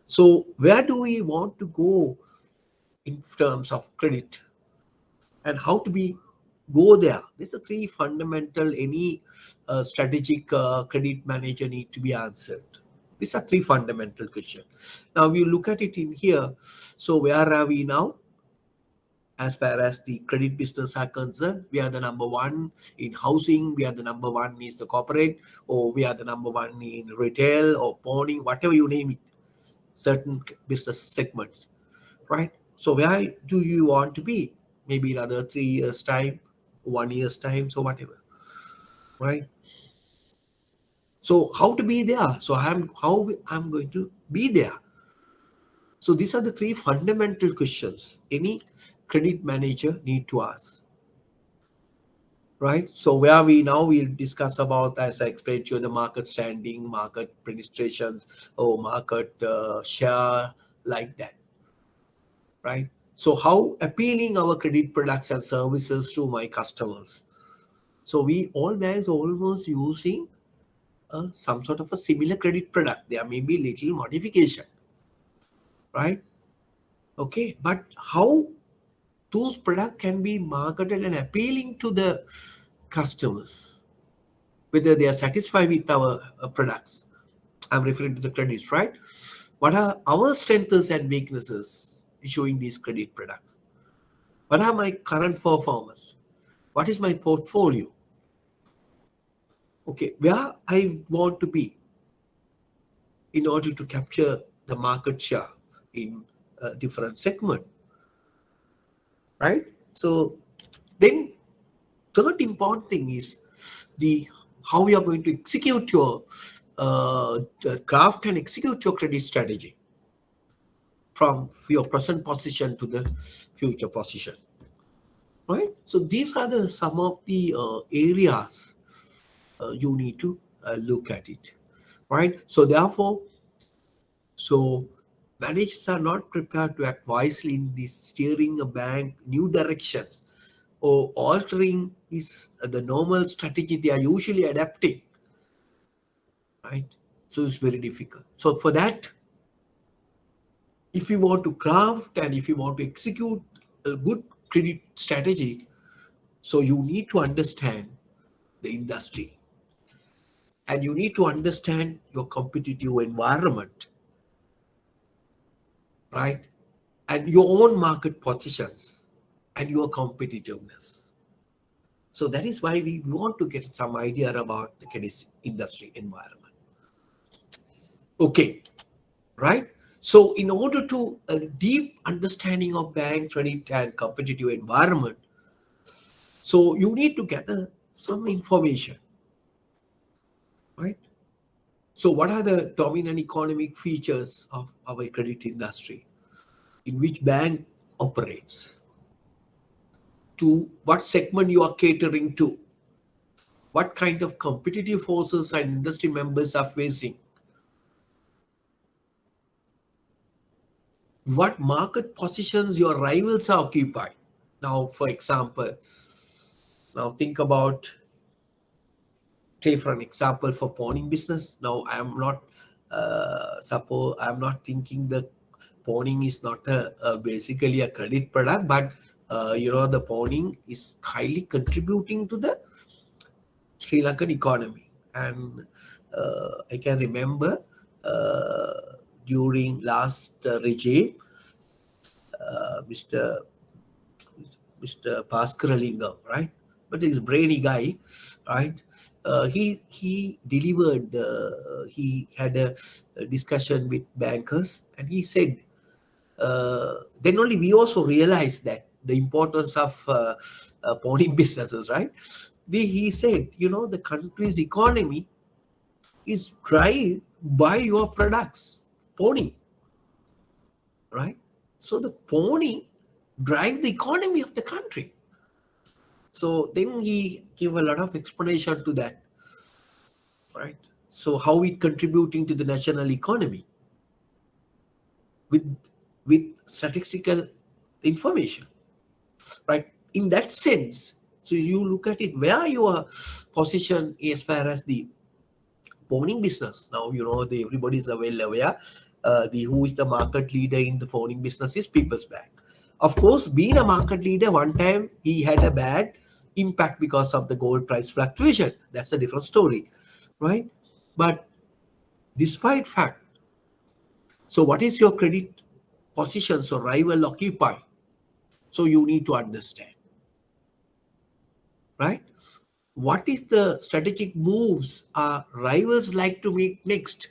So where do we want to go in terms of credit, and how to go there? These are three fundamental any strategic credit manager need to be answered. These are three fundamental questions. Now you look at it in here. So where are we now? As far as the credit business are concerned, we are the number one in housing, we are the number one is the corporate, or we are the number one in retail or pawning, whatever you name it, certain business segments, right? So where do you want to be? Maybe in another 3 years time, 1 year's time, so whatever, right? So how to be there? So I'm going to be there. So these are the three fundamental questions any credit manager need to ask, right? So where we now we'll discuss about, as I explained to you, the market standing, market penetrations, or market share, like that, right? So how appealing our credit products and services to my customers. So we all banks almost using some sort of a similar credit product. There may be little modification, right? Okay, but how those products can be marketed and appealing to the customers, whether they are satisfied with our products. I'm referring to the credits, right? What are our strengths and weaknesses issuing these credit products? What are my current performance? What is my portfolio? Okay, where I want to be in order to capture the market share in a different segment, right? So then third important thing is the how you are going to execute your craft and execute your credit strategy from your present position to the future position, right? So these are the some of the areas you need to look at it, right? So therefore, so managers are not prepared to act wisely in this steering a bank new directions or altering is the normal strategy they are usually adapting, right? So it's very difficult. So for that, if you want to craft and if you want to execute a good credit strategy, so you need to understand the industry and you need to understand your competitive environment, right? And your own market positions and your competitiveness. So that is why we want to get some idea about the credit industry environment. Okay, right? So in order to a deep understanding of bank credit and competitive environment, so you need to gather some information, right? So what are the dominant economic features of our credit industry? In which bank operates? To what segment you are catering to? What kind of competitive forces and industry members are facing? What market positions your rivals are occupying? Now, for example, now think about, take for an example for pawning business. Now, I'm not I'm not thinking that pawning is not basically a credit product, but the pawning is highly contributing to the Sri Lankan economy. And I can remember during last regime, Mr. Paskaralingam, right? But he's a brainy guy, right? He delivered, he had a discussion with bankers and he said, then only we also realized that the importance of pawning businesses, right? He said, the country's economy is driven by your products, pawning, right? So the pawning drive the economy of the country. So then he gave a lot of explanation to that, right? So how it contributing to the national economy with with statistical information, right? In that sense, so you look at it, where your position as far as the phoning business. Now, everybody is well aware, who is the market leader in the phoning business is People's Bank. Of course, being a market leader, one time he had a bad impact because of the gold price fluctuation. That's a different story, right? But despite fact, so what is your credit position? So rival occupy. So you need to understand, right? What is the strategic moves our rivals like to make next?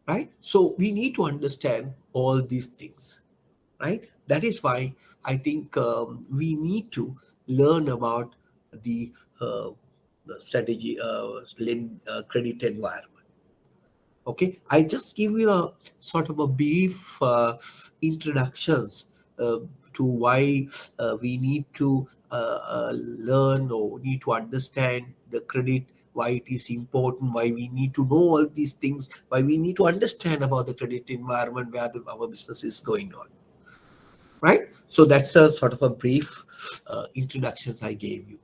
Right? So we need to understand all these things, right? That is why I think we need to learn about the strategy, credit environment. Okay, I just give you a sort of a brief introductions to why we need to learn or need to understand the credit, why it is important, why we need to know all these things, why we need to understand about the credit environment where our business is going on, right? So that's a sort of a brief introductions I gave you,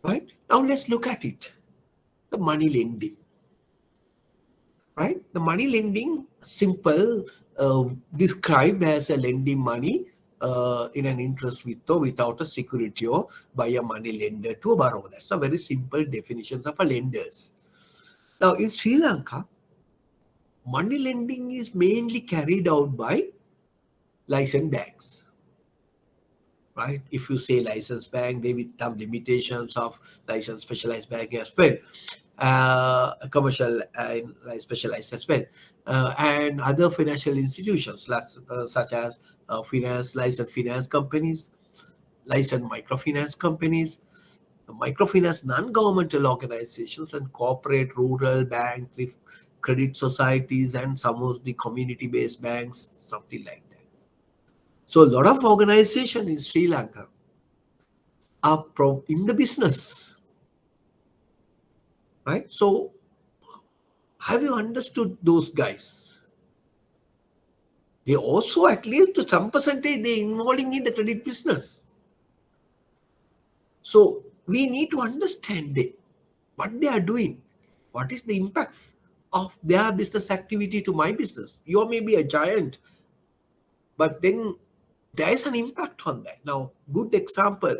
right? Now let's look at it, the money lending. Right? The money lending, simple, described as a lending money in an interest with or without a security or by a money lender to a borrower. That's a very simple definition of a lenders. Now in Sri Lanka, money lending is mainly carried out by licensed banks. Right? If you say licensed bank, they with some limitations of licensed specialized bank as well. Commercial and specialized as well, and other financial institutions such as licensed finance companies, licensed microfinance companies, microfinance non-governmental organizations, and corporate, rural bank, credit societies, and some of the community-based banks, something like that. So a lot of organizations in Sri Lanka are in the business, right? So have you understood those guys? They also, at least to some percentage, they're involving in the credit business. So we need to understand what they are doing. What is the impact of their business activity to my business? You may be a giant, but then there is an impact on that. Now, good example,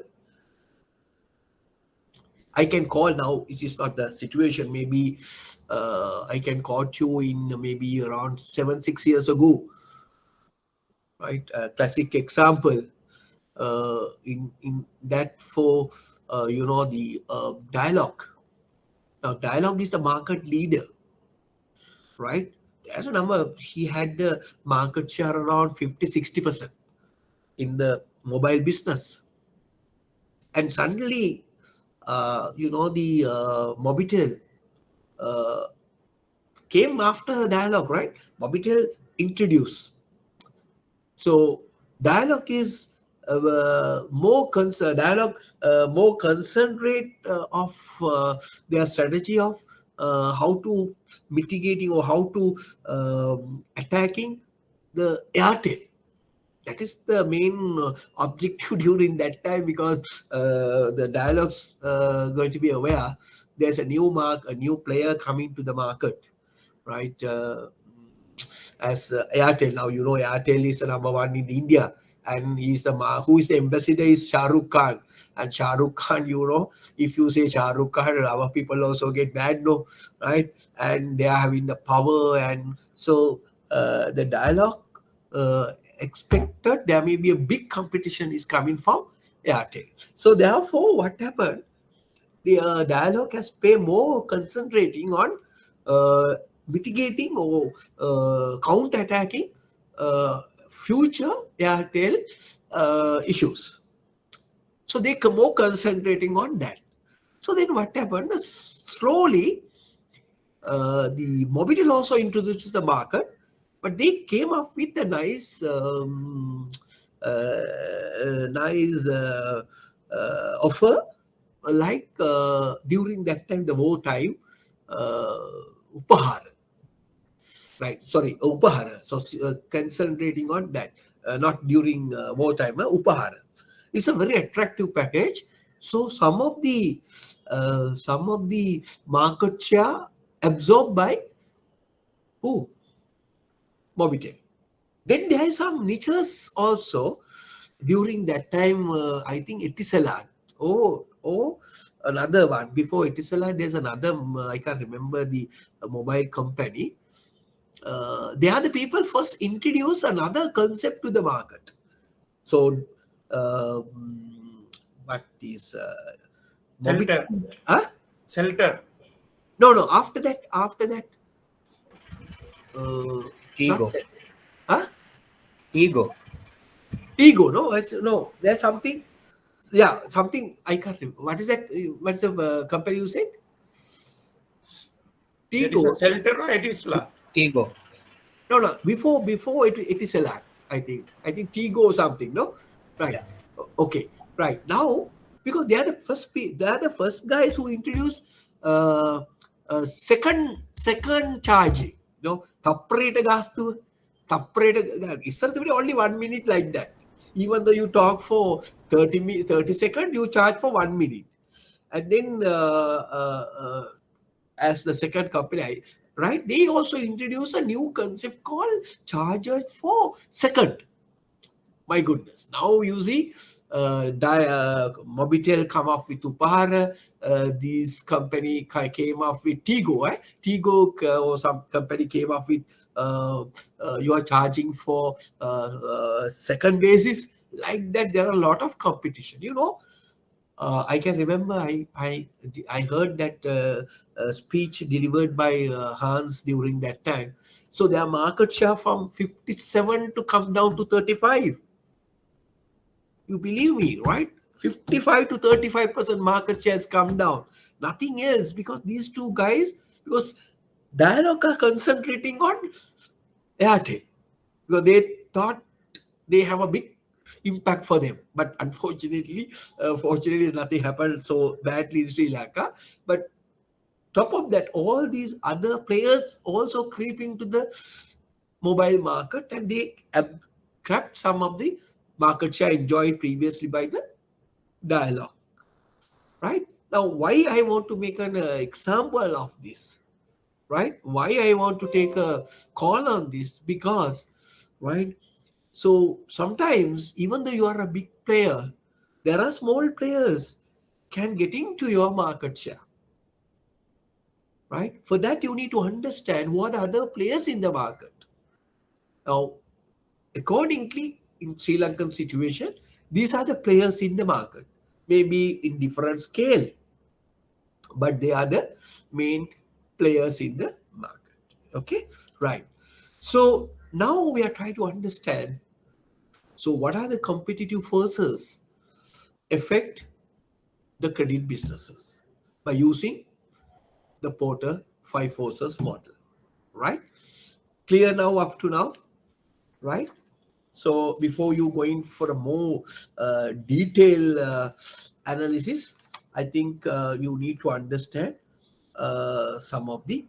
I can call now, it is not the situation, maybe I can call you in maybe around 6 years ago. Right, a classic example in that for the Dialogue. Now Dialogue is the market leader, right? As a number, he had the market share around 50-60% in the mobile business, and suddenly the Mobitel came after Dialogue, right? Mobitel introduced. So Dialogue is more more concentrate of their strategy of how to mitigating or how to attacking the Airtel. That is the main objective during that time, because the Dialogue's going to be aware there's a new player coming to the market, right? As Airtel. Now Airtel is the number one in India, and who is the ambassador is Shah Rukh Khan. And Shah Rukh Khan, if you say Shah Rukh Khan, our people also get mad, no, right? And they are having the power, and so the Dialogue expected there may be a big competition is coming from Airtel. So therefore, what happened? The Dialogue has been more concentrating on mitigating or counter-attacking future Airtel issues. So they more concentrating on that. So then what happened? Slowly, the Mobitel also introduced the market, but they came up with a nice offer, like during that time, the war time, Upahar. right? Sorry, upahara. So concentrating on that, not during wartime. Upahara is a very attractive package. So some of the market share absorbed by who? Mobitel. Then there is some niches also during that time. I think Etisalat. Another one before Etisalat. There's another. I can't remember the mobile company. They are the people first introduce another concept to the market. So, what is Shelter. Huh? Shelter. No. After that. Ego. Not huh? Ego. Ego. No. There's something. Yeah, something I can't remember. What is that? What is the company you said? There is a shelter or it is la. Ego. No. Before it is a lot. I think Tigo or something. No, right? Yeah. Okay, right now because they are the first guys who introduced second charging. Separate gas to separate. It's only 1 minute like that. Even though you talk for 30 seconds, you charge for 1 minute, and then as the second company, right? They also introduce a new concept called chargers for second. My goodness! Now you see, Mobitel come up with Upahara. These company came up with Tigo. Tigo or some company came up with you are charging for second basis. Like that, there are a lot of competition. I can remember I heard that speech delivered by Hans during that time. So their market share from 57 to come down to 35. You believe me, right? 55 to 35% market share has come down. Nothing else because these two guys, because Dialog are concentrating on Airtel. Because they thought they have a big impact for them. But unfortunately, fortunately, nothing happened so badly in Sri Lanka. But top of that, all these other players also creep into the mobile market and they grab some of the market share enjoyed previously by the Dialog. Right? Now, why I want to make an example of this? Right? Why I want to take a call on this? Because, right? So sometimes, even though you are a big player, there are small players can get into your market share. Right? For that, you need to understand what are the players in the market. Now, accordingly, in Sri Lankan situation, these are the players in the market, maybe in different scale, but they are the main players in the market. Okay, right. So now we are trying to understand. So what are the competitive forces affect the credit businesses by using the Porter 5 forces model, right? Clear now up to now, right? So before you going for a more detailed analysis, I think you need to understand some of the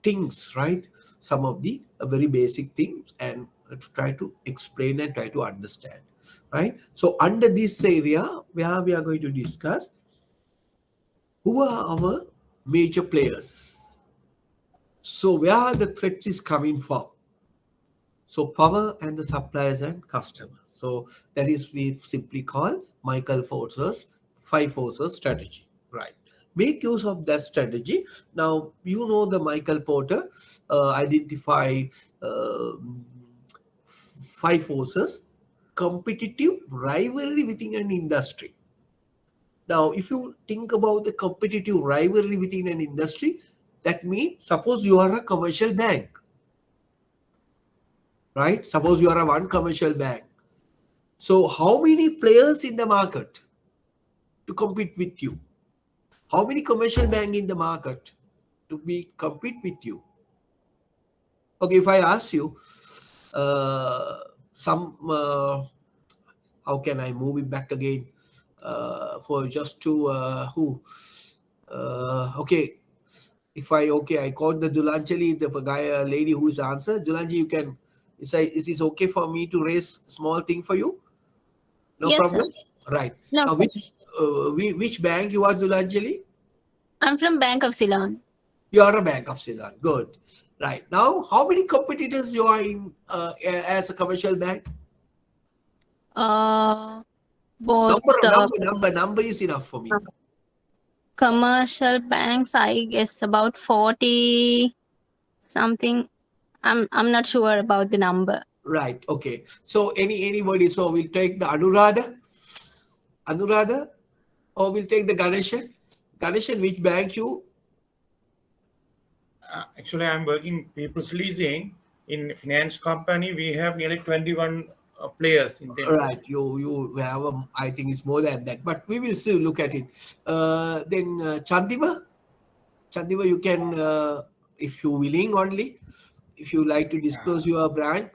things, right? Some of the very basic things and to try to explain and try to understand, right? So under this area where we are going to discuss who are our major players. So where are the threats is coming from? So power and the suppliers and customers. So that is we simply call Michael Porter's 5 forces strategy, right? Make use of that strategy. Now, the Michael Porter identify 5 forces, competitive rivalry within an industry. Now, if you think about the competitive rivalry within an industry, that means suppose you are a commercial bank, right? Suppose you are a one commercial bank. So how many players in the market to compete with you? How many commercial bank in the market to compete with you? Okay, if I ask you how can I move it back again for just to okay, If I called the Dulanjali, the guy, lady who is answer, Dulanji, you can, is this okay for me to raise small thing for you? No Yes, sir. problem? Right. No Now, problem. which bank you are, Dulanjali? I'm from Bank of Ceylon. You are a Bank of Ceylon. Good. Right. Now, how many competitors you are in as a commercial bank? Both Number is enough for me. commercial banks, I guess about 40 something. I'm not sure about the number. Right. Okay. So anybody. So we'll take the Anuradha, or we'll take the Ganeshan. Ganeshan, which bank you? Actually, I'm working people's leasing in finance company. We have nearly 21 players in the Right. You have I think it's more than that, but we will still look at it. Then Chandiva, you can, if you willing only, if you like to disclose your bank.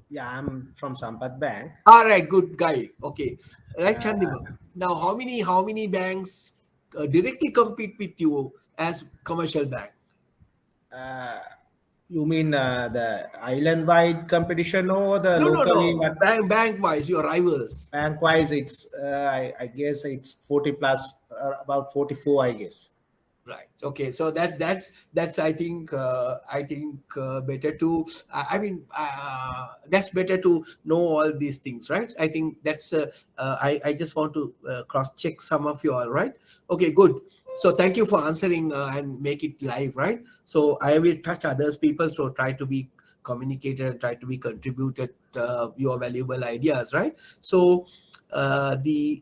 Yeah, I'm from Sampath Bank. All right, good guy. Okay, right, Chandiva. Now, how many banks directly compete with you as commercial bank? You mean the island-wide competition or the No, locally? Bank wise, your rivals. Bank-wise, it's I guess it's 40 plus, about 44, I guess. Right. Okay. So that's I think better to that's better to know all these things, right? I think that's I just want to cross check some of you all, right? Okay. Good. So thank you for answering and make it live, right? So I will touch others people. So try to be communicated, try to be contributed your valuable ideas, right? So the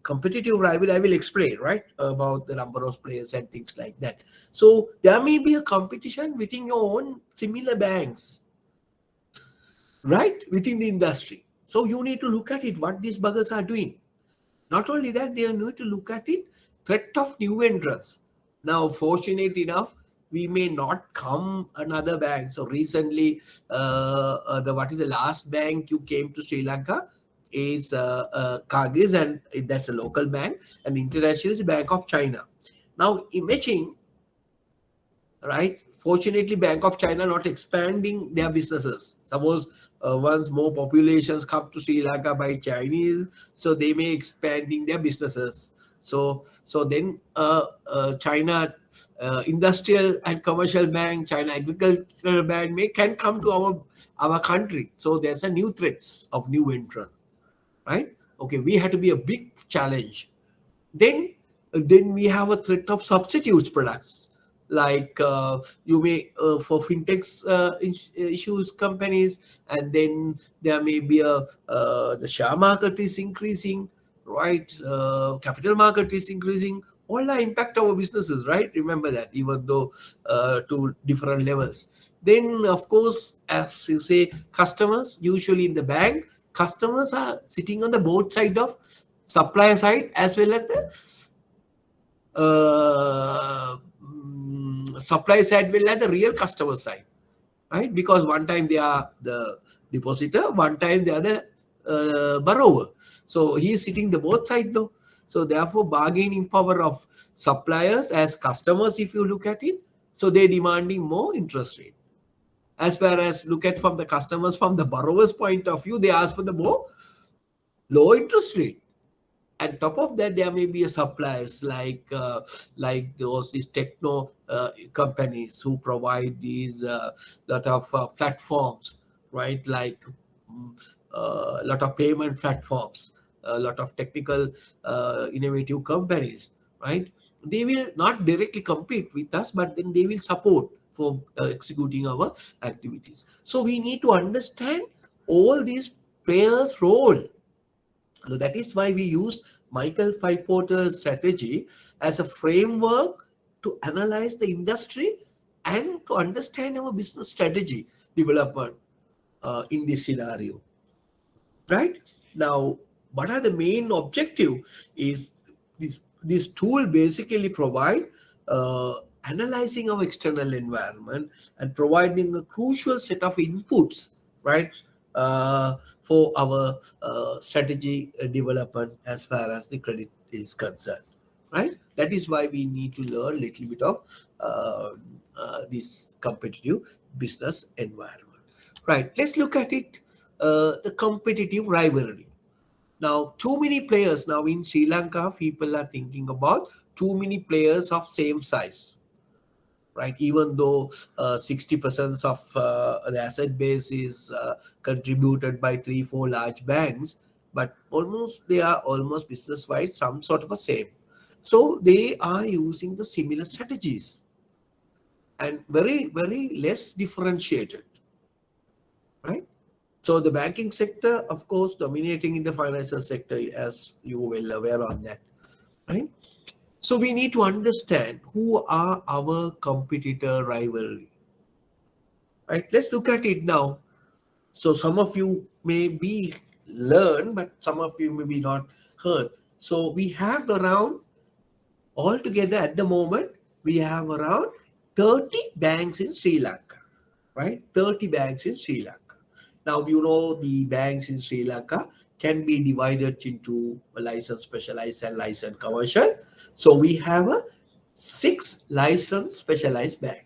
competitive rivalry I will explain, right, about the number of players and things like that. So there may be a competition within your own similar banks, right, within the industry. So you need to look at it, what these buggers are doing. Not only that, they need to look at it, threat of new entrants. Now, fortunate enough, we may not come another bank. So recently, what is the last bank you came to Sri Lanka is Kyrgyz, and that's a local bank, and international is Bank of China. Now, imagine, right? Fortunately, Bank of China not expanding their businesses. Suppose once more populations come to Sri Lanka by Chinese, so they may expanding their businesses. So then China industrial and commercial bank, China agricultural bank can come to our country. So there's a new threats of new entrant, right? Okay, we had to be a big challenge. Then we have a threat of substitutes products, like you may for fintechs issues companies, and then there may be the share market is increasing, right? Capital market is increasing, all that impact our businesses, right? Remember that, even though to different levels. Then of course, as you say, customers, usually in the bank, customers are sitting on the both side of supplier side as well as the supply side, will at the real customer side, right? Because one time they are the depositor, one time they are the borrower. So he is sitting the both side now. So therefore, bargaining power of suppliers as customers, if you look at it, so they're demanding more interest rate. As far as look at from the customers, from the borrower's point of view, they ask for the more low interest rate. And top of that, there may be a suppliers like these techno companies who provide these lot of platforms, right? Like a lot of payment platforms, a lot of technical innovative companies, right? They will not directly compete with us, but then they will support for executing our activities. So we need to understand all these players' role. So that is why we use Michael Five-Porter's strategy as a framework to analyze the industry and to understand our business strategy development in this scenario. Right? Now, what are the main objective is this tool basically provide analyzing our external environment and providing a crucial set of inputs, right, for our strategy development as far as the credit is concerned. right? That is why we need to learn a little bit of this competitive business environment, right? Let's look at it, the competitive rivalry. Now, too many players. Now in Sri Lanka, people are thinking about too many players of same size, right? Even though 60% of the asset base is contributed by 3-4 large banks, but they are almost business-wide some sort of a same. So they are using the similar strategies and very, very less differentiated, right? So the banking sector, of course, dominating in the financial sector, as you well aware on that, right? So we need to understand who are our competitor rivalry, right? Let's look at it now. So some of you may be learned, but some of you may be not heard. So we have around, altogether at the moment, we have around 30 banks in Sri Lanka, right? 30 banks in Sri Lanka. Now, you know, the banks in Sri Lanka can be divided into a licensed, specialized, and licensed commercial. So we have a 6 licensed specialized bank,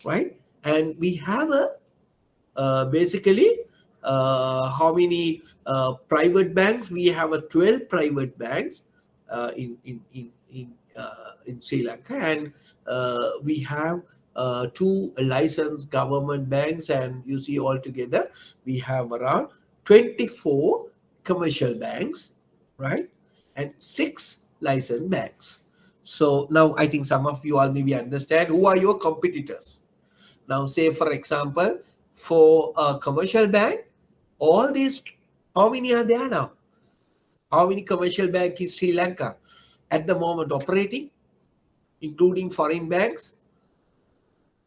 right? And we have a basically how many private banks? We have a 12 private banks in Sri Lanka, and we have 2 licensed government banks, and you see altogether we have around 24 commercial banks, right? And 6 licensed banks. So now I think some of you all maybe understand who are your competitors. Now, say for example, for a commercial bank, all these, how many are there now? How many commercial banks in Sri Lanka at the moment operating, including foreign banks?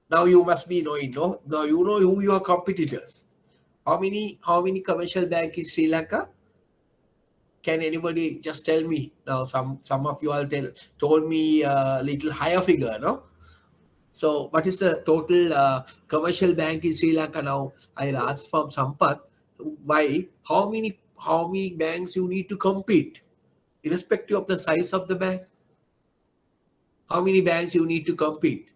Now you must be knowing, no? Now you know who your competitors. How many commercial banks in Sri Lanka? Can anybody just tell me? Now some of you all told me a little higher figure, no? So what is the total commercial bank in Sri Lanka now? I'll ask from Sampath, why, how many banks you need to compete, irrespective of the size of the bank? How many banks you need to compete?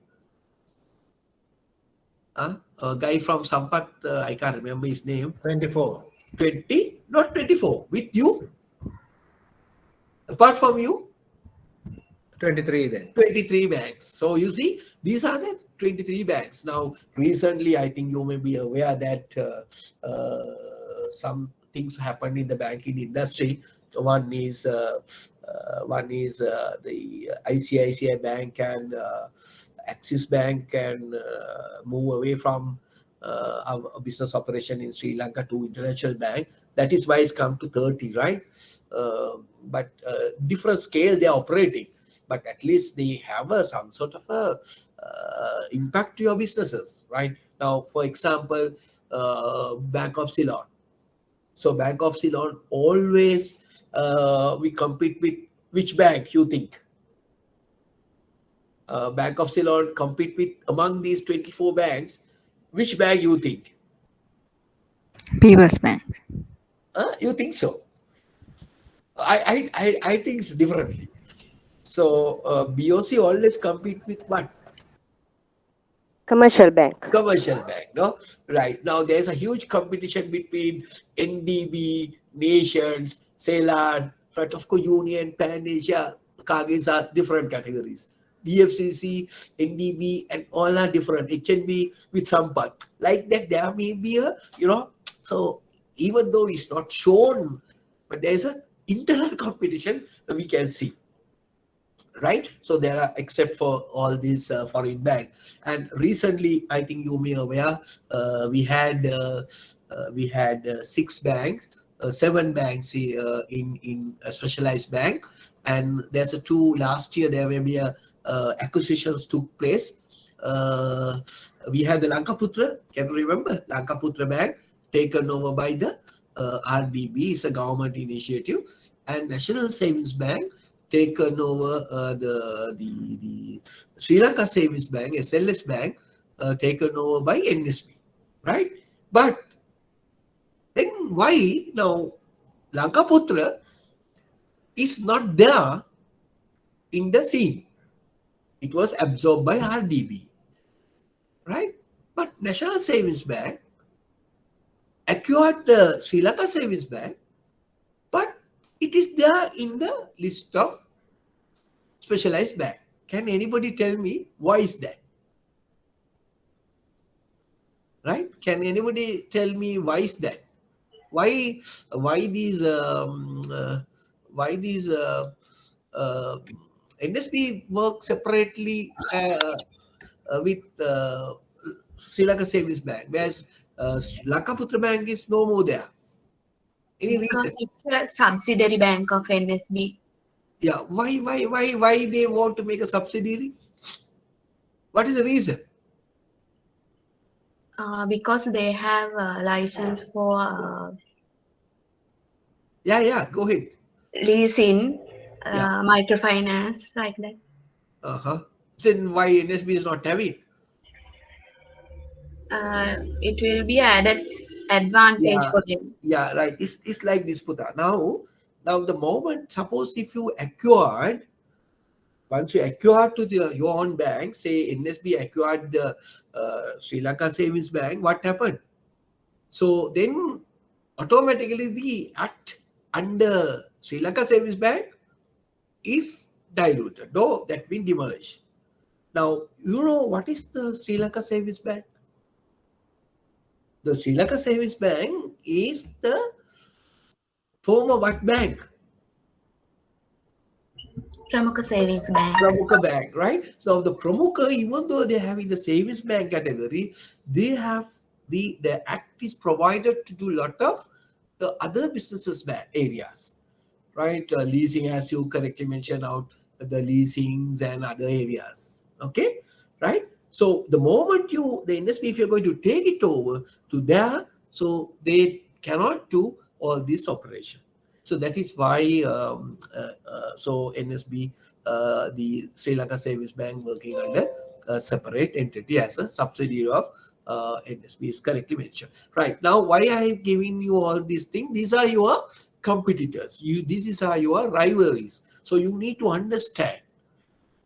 A guy from Sampath, I can't remember his name. 24. 20? Not 24. With you? Apart from you? 23 then. 23 banks. So you see, these are the 23 banks. Now, recently, I think you may be aware that some things happened in the banking industry. One is the ICICI Bank and Axis Bank can move away from our business operation in Sri Lanka to international bank. That is why it's come to 30, right? But different scale they are operating. But at least they have some sort of a impact to your businesses, right? Now, for example, Bank of Ceylon. So Bank of Ceylon always we compete with which bank you think? Bank of Ceylon compete with among these 24 banks. Which bank you think? People's Bank. You think so? I think it's differently. So BOC always compete with what? Commercial bank. Commercial bank, no? Right. Now there's a huge competition between NDB, Nations, Ceylon, right? Of course, Union, Pan Asia, Kagis are different categories. DFCC, NDB, and all are different. HNB with some part. Like that, there may be a, so even though it's not shown, but there's an internal competition we can see. Right, so there are, except for all these foreign banks, and recently I think you may aware we had 6 banks, 7 banks in a specialized bank, and there's a 2 last year. There may be acquisitions took place. We had the Lankaputra, can you remember Lankaputra Bank taken over by the RDB, is a government initiative, and National Savings Bank taken over the Sri Lanka Savings Bank, SLS Bank, taken over by NSB, right? But then why now Lankaputra is not there in the scene. It was absorbed by RDB, right? But National Savings Bank acquired the Sri Lanka Savings Bank, but it is there in the list of specialized bank. Can anybody tell me why is that? Right? Can anybody tell me why is that? Why these NSB work separately with Sri Lanka Savings Bank, whereas Lankaputra Bank is no more there. Any Because reason? it's a subsidiary bank of NSB. Yeah, why they want to make a subsidiary? What is the reason? Because they have a license for Yeah, go ahead. leasing, Yeah. microfinance, like that. Then why NSB is not having? It will be added advantage Yeah, for them. yeah, right. It's like this, Puta. Now the moment, suppose if you acquired, once you acquired to your own bank, say NSB acquired the Sri Lanka Savings Bank, what happened? So then automatically the act under Sri Lanka Savings Bank is diluted. No, that means demolished. Now, you know what is the Sri Lanka Savings Bank? The Sri Lanka Savings Bank is the former what bank? Pramukha Savings Bank. Pramukha Bank, right? So the Pramukha, even though they have in the savings bank category, they have the act is provided to do a lot of the other businesses areas, right? Leasing, as you correctly mentioned out, the leasings and other areas. Okay, right? So the moment the industry, if you're going to take it over to there, so they cannot do all this operation. So that is why so NSB, the Sri Lanka Savings Bank, working under a separate entity as a subsidiary of NSB is correctly mentioned. Right, now why I have given you all these things? These are your competitors. These are your rivalries. So you need to understand,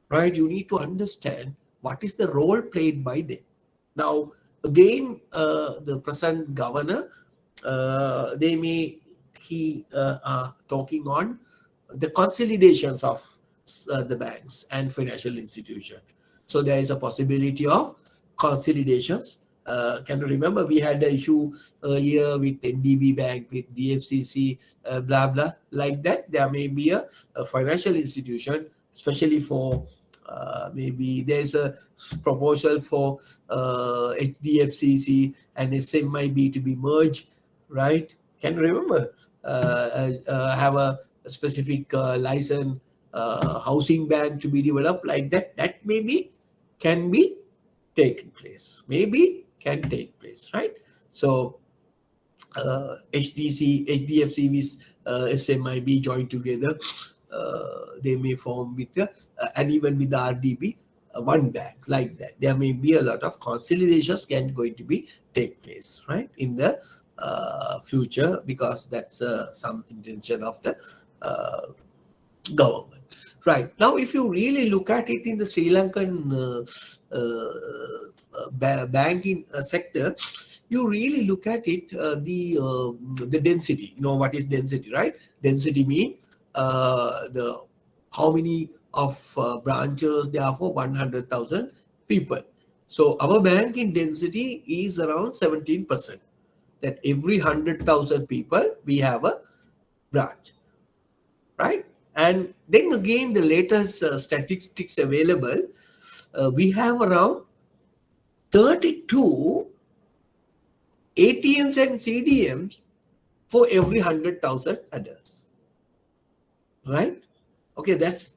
right? You need to understand what is the role played by them. Now, again, the present governor, he talking on the consolidations of the banks and financial institutions. So there is a possibility of consolidations. Can you remember we had the issue earlier with NDB Bank, with DFCC, blah blah, like that? There may be a financial institution, especially for maybe there's a proposal for HDFCC and SMIB to be merged, right? Can you remember? Have a specific license housing bank to be developed, like that. That maybe can be taken place. Maybe can take place, right? So HDFC with SMIB joined together. They may form with and even with the RDB, one bank, like that. There may be a lot of consolidations going to be take place, right, in the future, because that's some intention of the government. Right, now if you really look at it in the Sri Lankan banking sector, you really look at it, the density. You know what is density, right? Density mean the how many of branches there are for 100,000 people. So our banking density is around 17%. That every 100,000 people we have a branch, right? And then again, the latest statistics available, we have around 32 ATMs and CDMs for every 100,000 adults, right? Okay, that's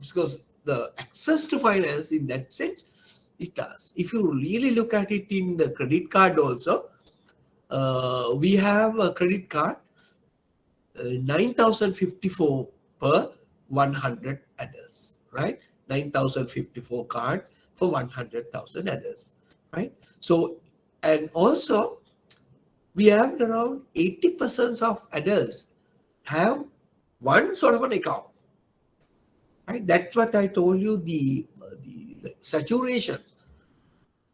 because the access to finance in that sense, it does. If you really look at it in the credit card also, we have a credit card 9,054 per 100 adults, right? 9,054 cards for 100,000 adults, right? So, and also we have around 80% of adults have one sort of an account, right? That's what I told you. The saturation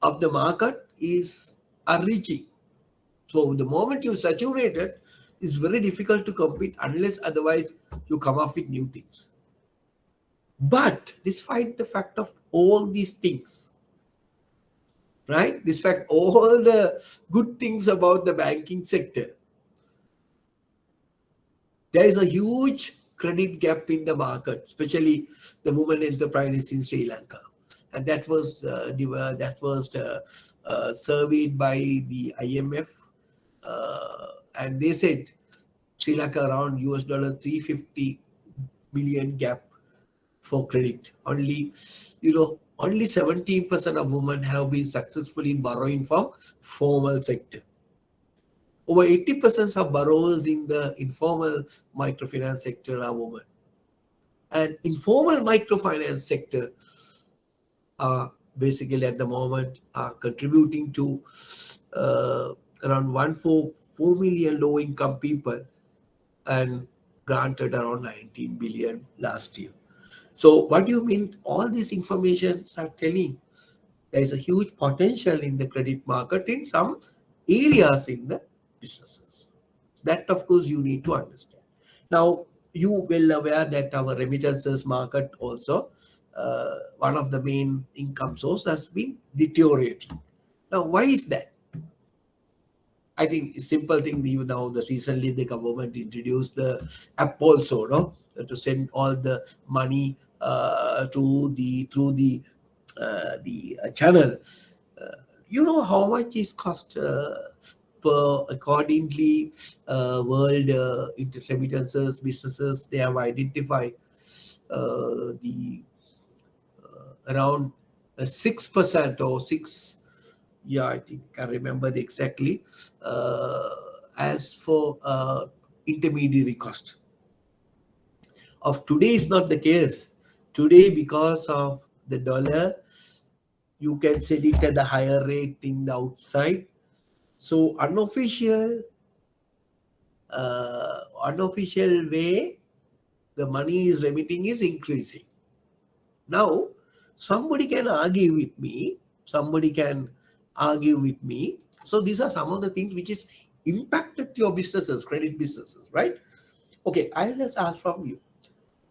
of the market is reaching. So the moment you saturate it, it's very difficult to compete unless otherwise you come up with new things. But despite the fact of all these things, right? Despite all the good things about the banking sector, there is a huge credit gap in the market, especially the women enterprises in Sri Lanka, and that was surveyed by the IMF, and they said Sri Lanka around US dollar 350 billion gap for credit. Only 17% of women have been successful in borrowing from formal sector. Over 80% of borrowers in the informal microfinance sector are women. And informal microfinance sector are basically at the moment are contributing to around 1.4 million low income people and granted around 19 billion last year. So what do you mean? All these informations are telling there is a huge potential in the credit market in some areas in the businesses. That, of course, you need to understand. Now, you well aware that our remittances market also, one of the main income source has been deteriorating. Now, why is that? I think a simple thing, even now that recently the government introduced the app also, no, to send all the money through the channel. You know how much is cost per accordingly world remittances businesses, they have identified the around 6% or 6, yeah, I think I remember the exactly as for intermediary cost. Of today is not the case. Today, because of the dollar, you can sell it at a higher rate in the outside. So unofficial way, the money is remitting is increasing. Now, somebody can argue with me. So these are some of the things which is impacted your businesses, credit businesses, right? Okay, I'll just ask from you.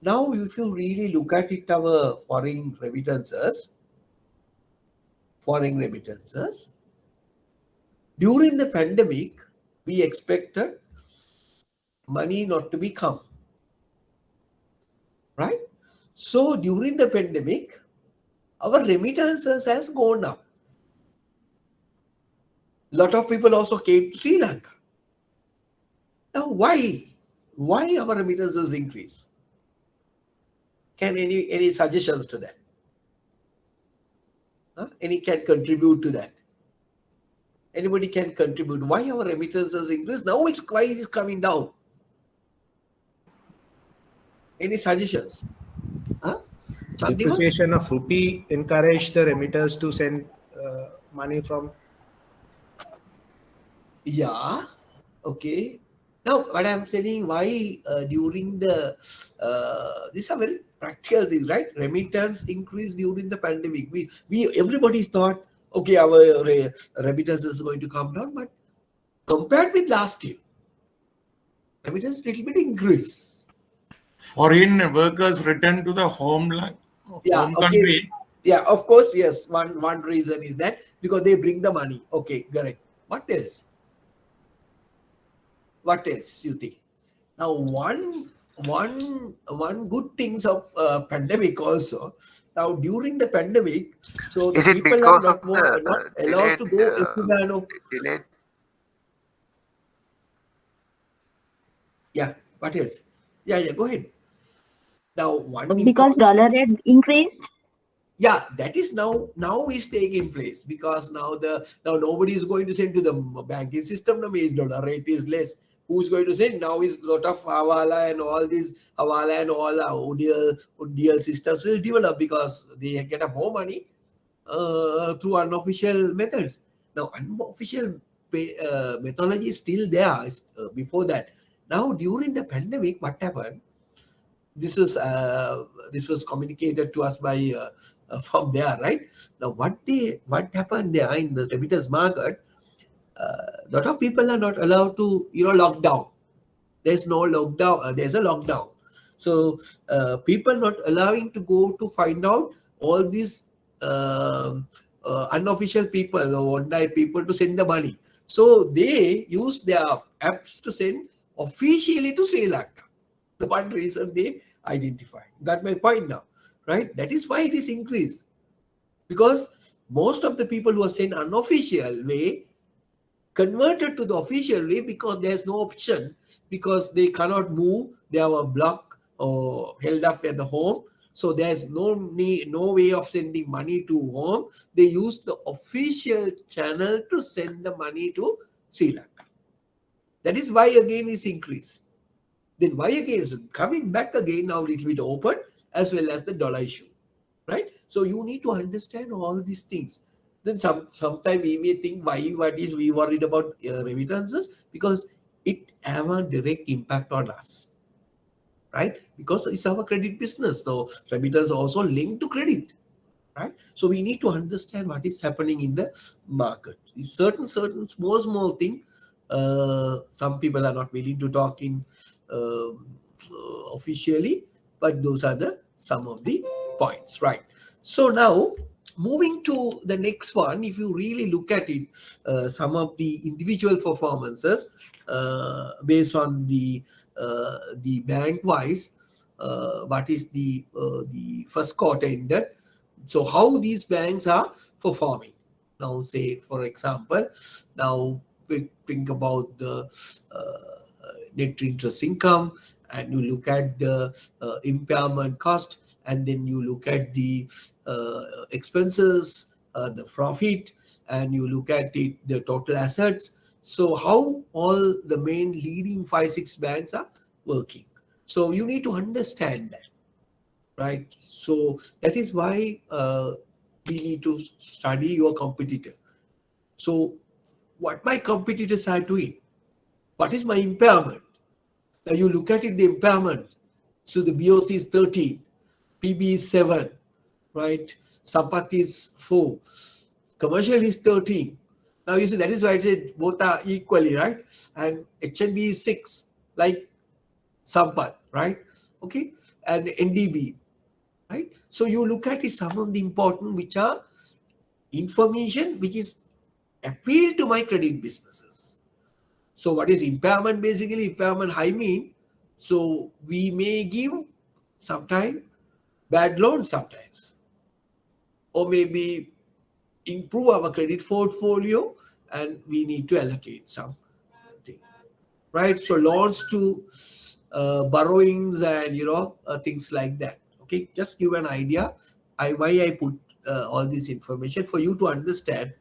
Now, if you really look at it, our foreign remittances, during the pandemic, we expected money not to be come, right? So during the pandemic, our remittances has gone up. A lot of people also came to Sri Lanka. Now, why our remittances increase? Can any suggestions to that? Any can contribute to that? Anybody can contribute. Why our remittances increase? Now why it is coming down? Any suggestions? Depreciation of rupee encourage the remitters to send money from. Yeah. Okay. Now, what I'm saying, why during the these are very practical things, right? Remittance increased during the pandemic. Everybody thought, okay, our remittance is going to come down, but compared with last year, remittance little bit increase. Foreign workers return to the home country. Yeah, of course, yes. One reason is that because they bring the money. Okay, correct. What else? What else you think? Now, one good things of pandemic also. Now, during the pandemic, so the people are not allowed to go everywhere. Delayed. Yeah. What else? Yeah. Go ahead. Now, because dollar rate increased. Yeah, that is now is taking place because now nobody is going to send to the banking system. Now is dollar rate is less. Who's going to send? Now is lot of Hawala and all these Hawala and all ODL systems will develop because they get up more money through unofficial methods. Now unofficial methodology is still there before that. Now during the pandemic, what happened? this was communicated to us by from there, right? Now, what happened there in the remittance market? A lot of people are not allowed to, lock down. There's no lockdown. There's a lockdown. So people not allowing to go to find out all these unofficial people or one-day people to send the money. So they use their apps to send officially to Sri Lanka. The one reason they identify. Got my point now, right? That is why it is increased. Because most of the people who are sent unofficial way converted to the official way because there's no option, because they cannot move, they have a block or held up at the home, so there's no way of sending money to home. They use the official channel to send the money to Sri Lanka. That is why again is increased. Then why again is coming back again now, little bit open, as well as the dollar issue, right? So you need to understand all these things. Then sometimes we may think what is we worried about remittances, because it have a direct impact on us, right? Because it's our credit business, so remittance also linked to credit, right? So we need to understand what is happening in the market. Certain small thing. Some people are not willing to talk in officially, but those are some of the points, right? So now, moving to the next one, if you really look at it, some of the individual performances based on the bank wise, what is the first quarter ended. So how these banks are performing. Now, say for example, now we think about the net interest income, and you look at the impairment cost, and then you look at the expenses, the profit, and you look at the total assets. So how all the main leading 5-6 banks are working. So you need to understand that, right? So that is why we need to study your competitor. So what my competitors are doing, what is my impairment? Now you look at it, the impairment. So the BOC is 13, PB is 7, right? Sampath is 4, commercial is 13. Now you see, that is why I said both are equally, right? And HNB is 6, like Sampath, right? Okay, and NDB, right? So you look at it, some of the important which are information which is appeal to my credit businesses. So what is impairment? Basically, impairment high mean, so we may give sometimes bad loans sometimes, or maybe improve our credit portfolio, and we need to allocate something, right? So loans to borrowings and things like that. Okay, just give an idea why I put all this information for you to understand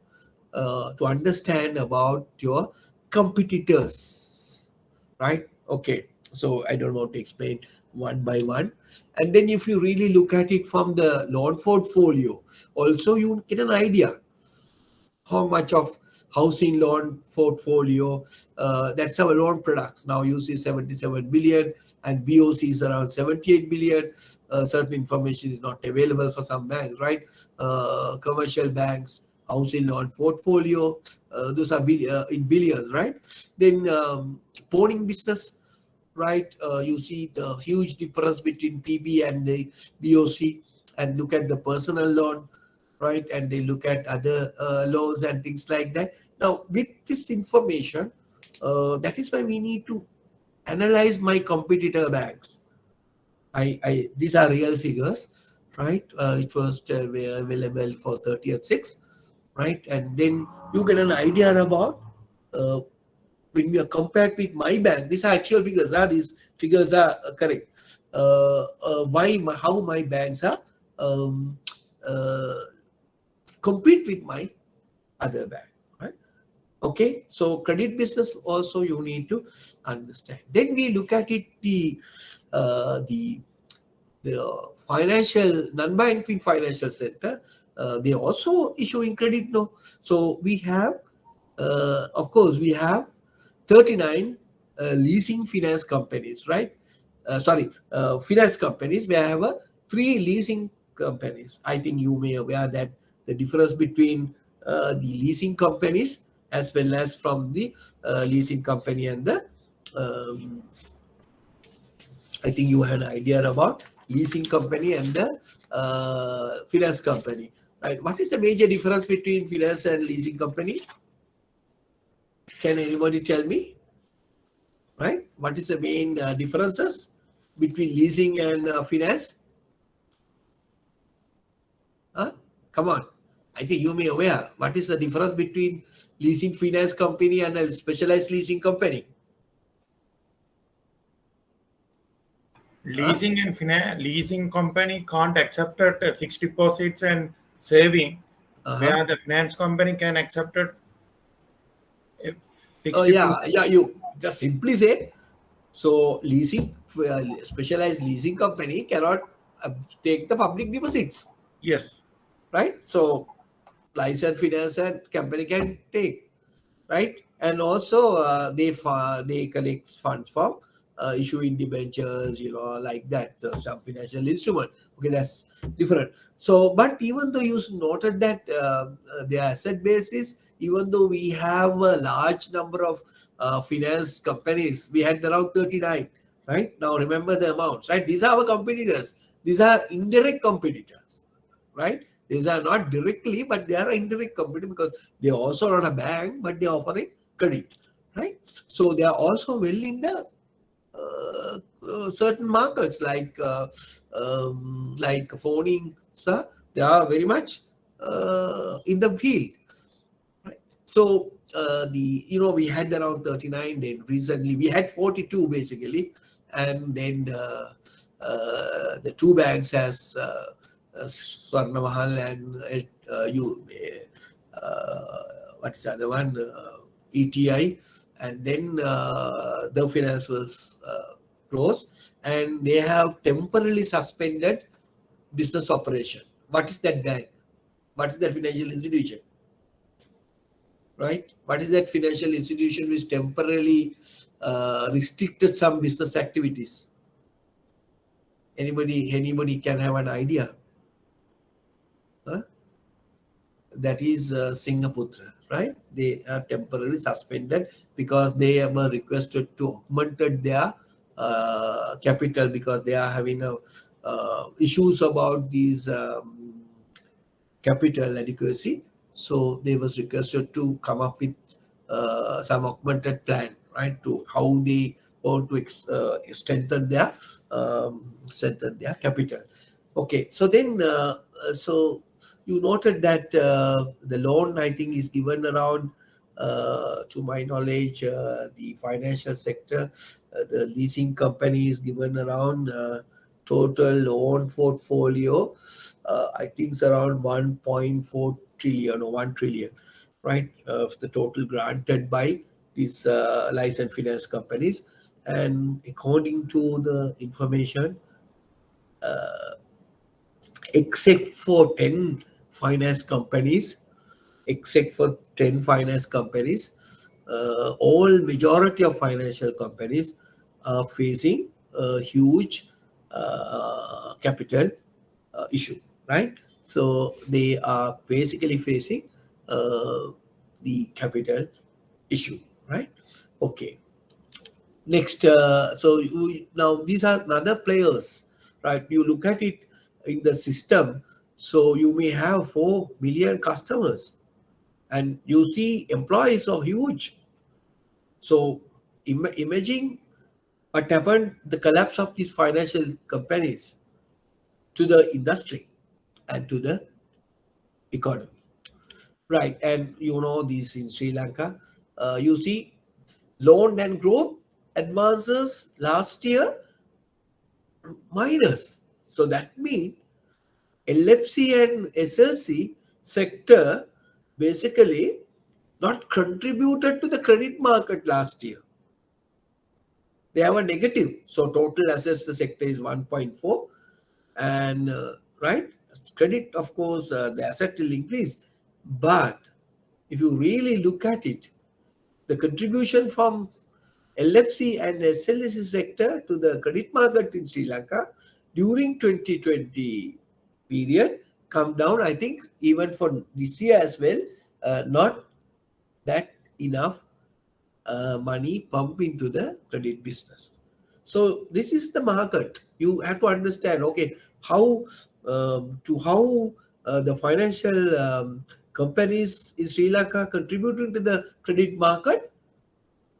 about your competitors, right? Okay, so I don't want to explain one by one. And then if you really look at it from the loan portfolio, also you get an idea how much of housing loan portfolio, that's our loan products. Now you see 77 billion and BOC is around 78 billion. Certain information is not available for some banks, right? Commercial banks, housing loan portfolio, those are in billions, right? Then pawning business, right? You see the huge difference between PB and the BOC, and look at the personal loan, right? And they look at other loans and things like that. Now, with this information, that is why we need to analyze my competitor banks. These are real figures, right? It was available for 30th/6, right? And then you get an idea about when we are compared with my bank. These are actual figures. These figures are correct. How my banks are compete with my other bank, right? Okay, so credit business also you need to understand. Then we look at it, the financial non-banking financial sector, they also issuing credit now. So we have, of course, we have 39 leasing finance companies, right? finance companies. We have 3 leasing companies. I think you may aware that the difference between the leasing companies as well as from the leasing company and the I think you had an idea about leasing company and the finance company, right? What is the major difference between finance and leasing company? Can anybody tell me? Right? What is the main differences between leasing and finance? Huh? Come on. I think you may aware. What is the difference between leasing finance company and a specialized leasing company? Leasing and leasing company can't accept it, fixed deposits and saving, where the finance company can accept it. Oh yeah, you just simply say, so leasing, specialized leasing company cannot take the public deposits. Yes. Right? So licensed finance and company can take, right? And also they collect funds from issuing debentures, like that, some financial instrument. Okay, that's different. So, but even though you noted that the asset basis, even though we have a large number of finance companies, we had around 39, right? Now remember the amounts, right? These are our competitors. These are indirect competitors, right? These are not directly, but they are indirect competitor because they also run a bank, but they are offering credit, right? So they are also well in the certain markets like phoning, so they are very much in the field, right? So we had around 39. Then recently we had 42 basically, and then the 2 banks has Swarnamahal and what is the other one? ETI, and then the finance was closed, and they have temporarily suspended business operation. What is that bank? What is that financial institution? Right? What is that financial institution which temporarily restricted some business activities? Anybody can have an idea? Huh? That is Singaputra, right? They are temporarily suspended because they were requested to augment their capital because they are having issues about these capital adequacy. So they was requested to come up with some augmented plan, right? To how they want to strengthen their capital. Okay, so then so you noted that the loan, I think, is given around, to my knowledge, the financial sector, the leasing company is given around total loan portfolio, I think it's around 1.4 trillion or 1 trillion, right? Of the total granted by these licensed finance companies. And according to the information, except for 10 finance companies, all majority of financial companies are facing a huge capital issue, right? So they are basically facing the capital issue, right? Okay. Next, now these are other players, right? You look at it in the system, so you may have 4 million customers, and you see employees are huge. So imagine what happened, the collapse of these financial companies to the industry and to the economy, right? And this in Sri Lanka, you see loan and growth advances last year minus. So that means LFC and SLC sector basically not contributed to the credit market last year. They have a negative. So total assets, the sector is 1.4, and right, credit, of course, the asset will increase. But if you really look at it, the contribution from LFC and SLC sector to the credit market in Sri Lanka during 2020 period come down. I think even for this year as well, not that enough money pump into the credit business. So this is the market. You have to understand, okay, how the financial companies in Sri Lanka contributing to the credit market.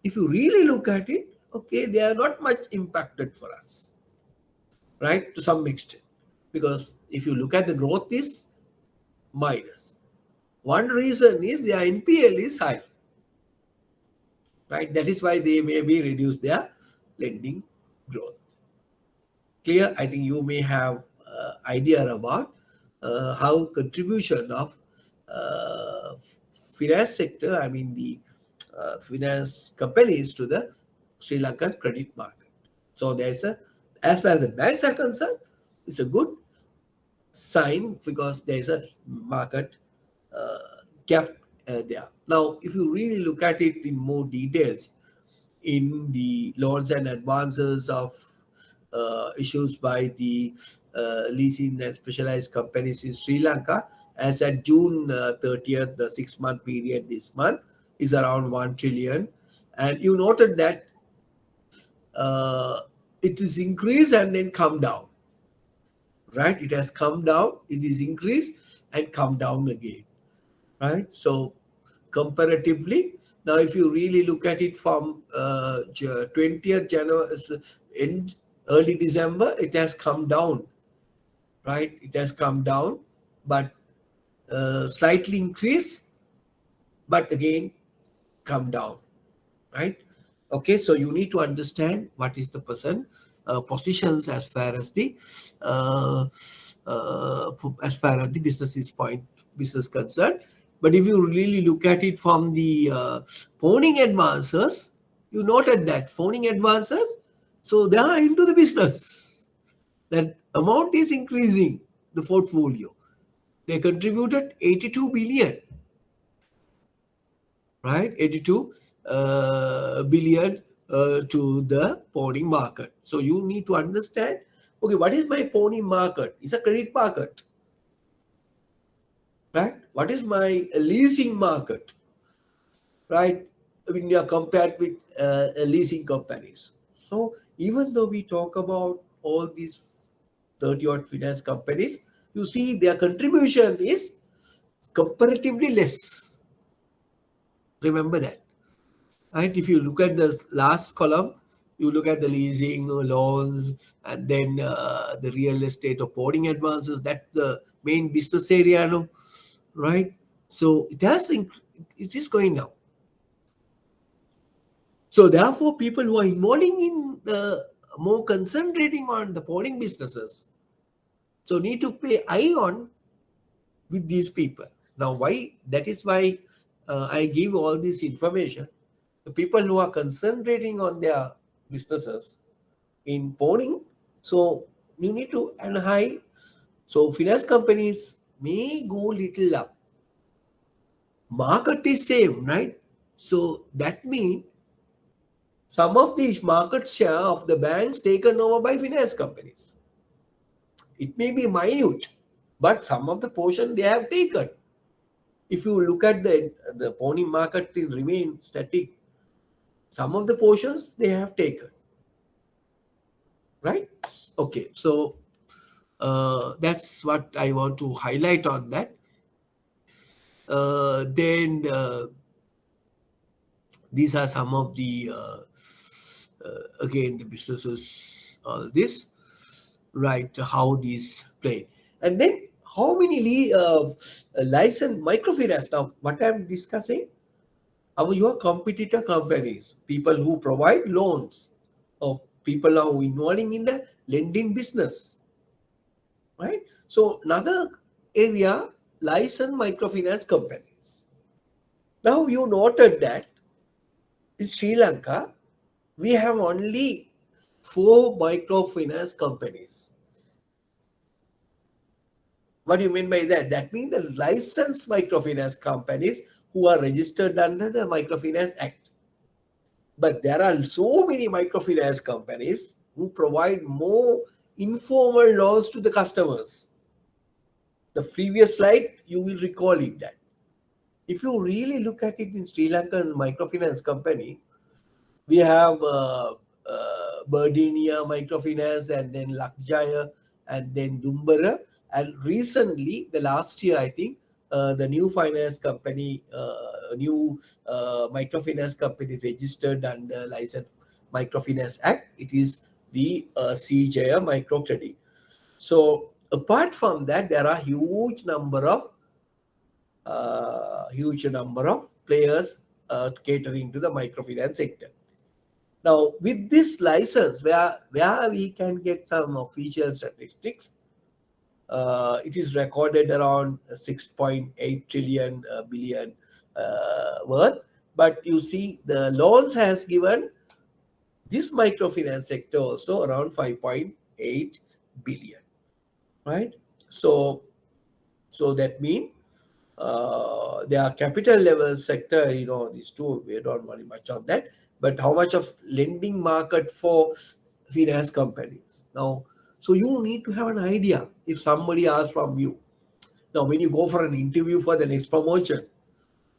If you really look at it, okay, they are not much impacted for us, right? To some extent, because if you look at the growth is minus. One reason is their NPL is high, right? That is why they may be reduce their lending growth. Clear? I think you may have idea about how contribution of finance sector, I mean the finance companies to the Sri Lankan credit market. So there's as far as the banks are concerned, it's a good sign because there's a market gap there. Now, if you really look at it in more details, in the loans and advances of issues by the leasing and specialized companies in Sri Lanka, as at June 30th, the 6-month period this month is around 1 trillion. And you noted that it is increased and then come down, right? It has come down, it is increased and come down again, right? So comparatively, now if you really look at it from 20th January, in early December, it has come down, right? It has come down, but slightly increased, but again come down, right? Okay, so you need to understand what is the positions as far as the business concerned. But if you really look at it from the pawning advances, you noted that pawning advances, so they are into the business. That amount is increasing the portfolio. They contributed 82 billion, right? 82 billion to the pawning market. So you need to understand, okay, what is my pawning market? It's a credit market, right? What is my leasing market, right? When you are compared with leasing companies. So even though we talk about all these 30-odd finance companies, you see their contribution is comparatively less. Remember that, right? If you look at the last column, you look at the leasing, loans, and then the real estate or pawning advances. That's the main business area, no? Right? So it is going down. So therefore, people who are involving in the more concentrating on the pawning businesses, so need to pay eye on with these people. Now, why? That is why I give all this information. The people who are concentrating on their businesses in pawning, so you need to and high. So finance companies may go little up. Market is same, right? So that means some of the market share of the banks taken over by finance companies. It may be minute, but some of the portion they have taken. If you look at the pawning market, it remain static. Some of the portions they have taken, right? Okay, so that's what I want to highlight on that. Then these are some of the again the businesses, all this, right? How these play, and then how many licensed microfinance. Now, what I'm discussing, your competitor companies, people who provide loans, or people are involving in the lending business, right? So another area, licensed microfinance companies. Now you noted that in Sri Lanka, we have only 4 microfinance companies. What do you mean by that? That means the licensed microfinance companies who are registered under the Microfinance Act. But there are so many microfinance companies who provide more informal loans to the customers. The previous slide, you will recall it that. If you really look at it in Sri Lanka's microfinance company, we have Berdinia Microfinance, and then Lakjaya, and then Dumbara. And recently, the last year, I think, the new finance company, new microfinance company registered under License Microfinance Act. It is the CJA Microcredit. So apart from that, there are huge number of players catering to the microfinance sector. Now, with this license, where we can get some official statistics, it is recorded around 6.8 trillion billion worth. But you see, the loans has given this microfinance sector also around 5.8 billion, right? So that means their capital level sector, these two, we don't worry much on that. But how much of lending market for finance companies? Now, so you need to have an idea if somebody asks from you. Now, when you go for an interview for the next promotion,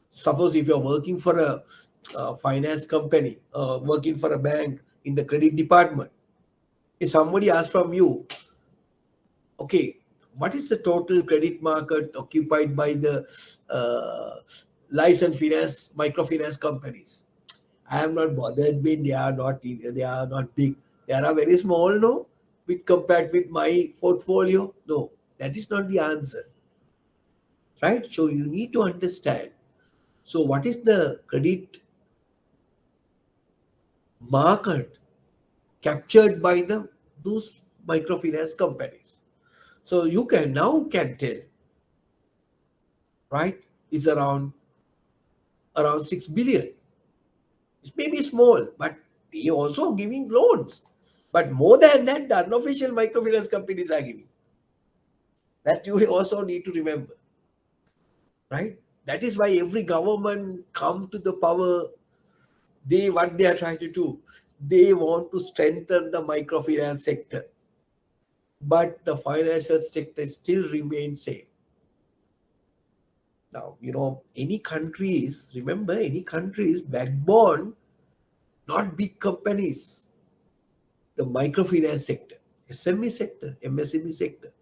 suppose if you're working for a finance company, working for a bank in the credit department, if somebody asks from you, okay, what is the total credit market occupied by the licensed finance, microfinance companies? I am not bothered with they are not big. They are very small, no? With compared with my portfolio, no. That is not the answer, right? So you need to understand. So what is the credit market captured by those microfinance companies? So you can tell, right? Is around 6 billion. It may be small, but they also giving loans. But more than that, the unofficial microfinance companies are giving. That you also need to remember, right? That is why every government come to the power. What they are trying to do, they want to strengthen the microfinance sector, but the financial sector still remains same. Now, any countries backbone, not big companies, the microfinance sector, SME sector, MSME sector.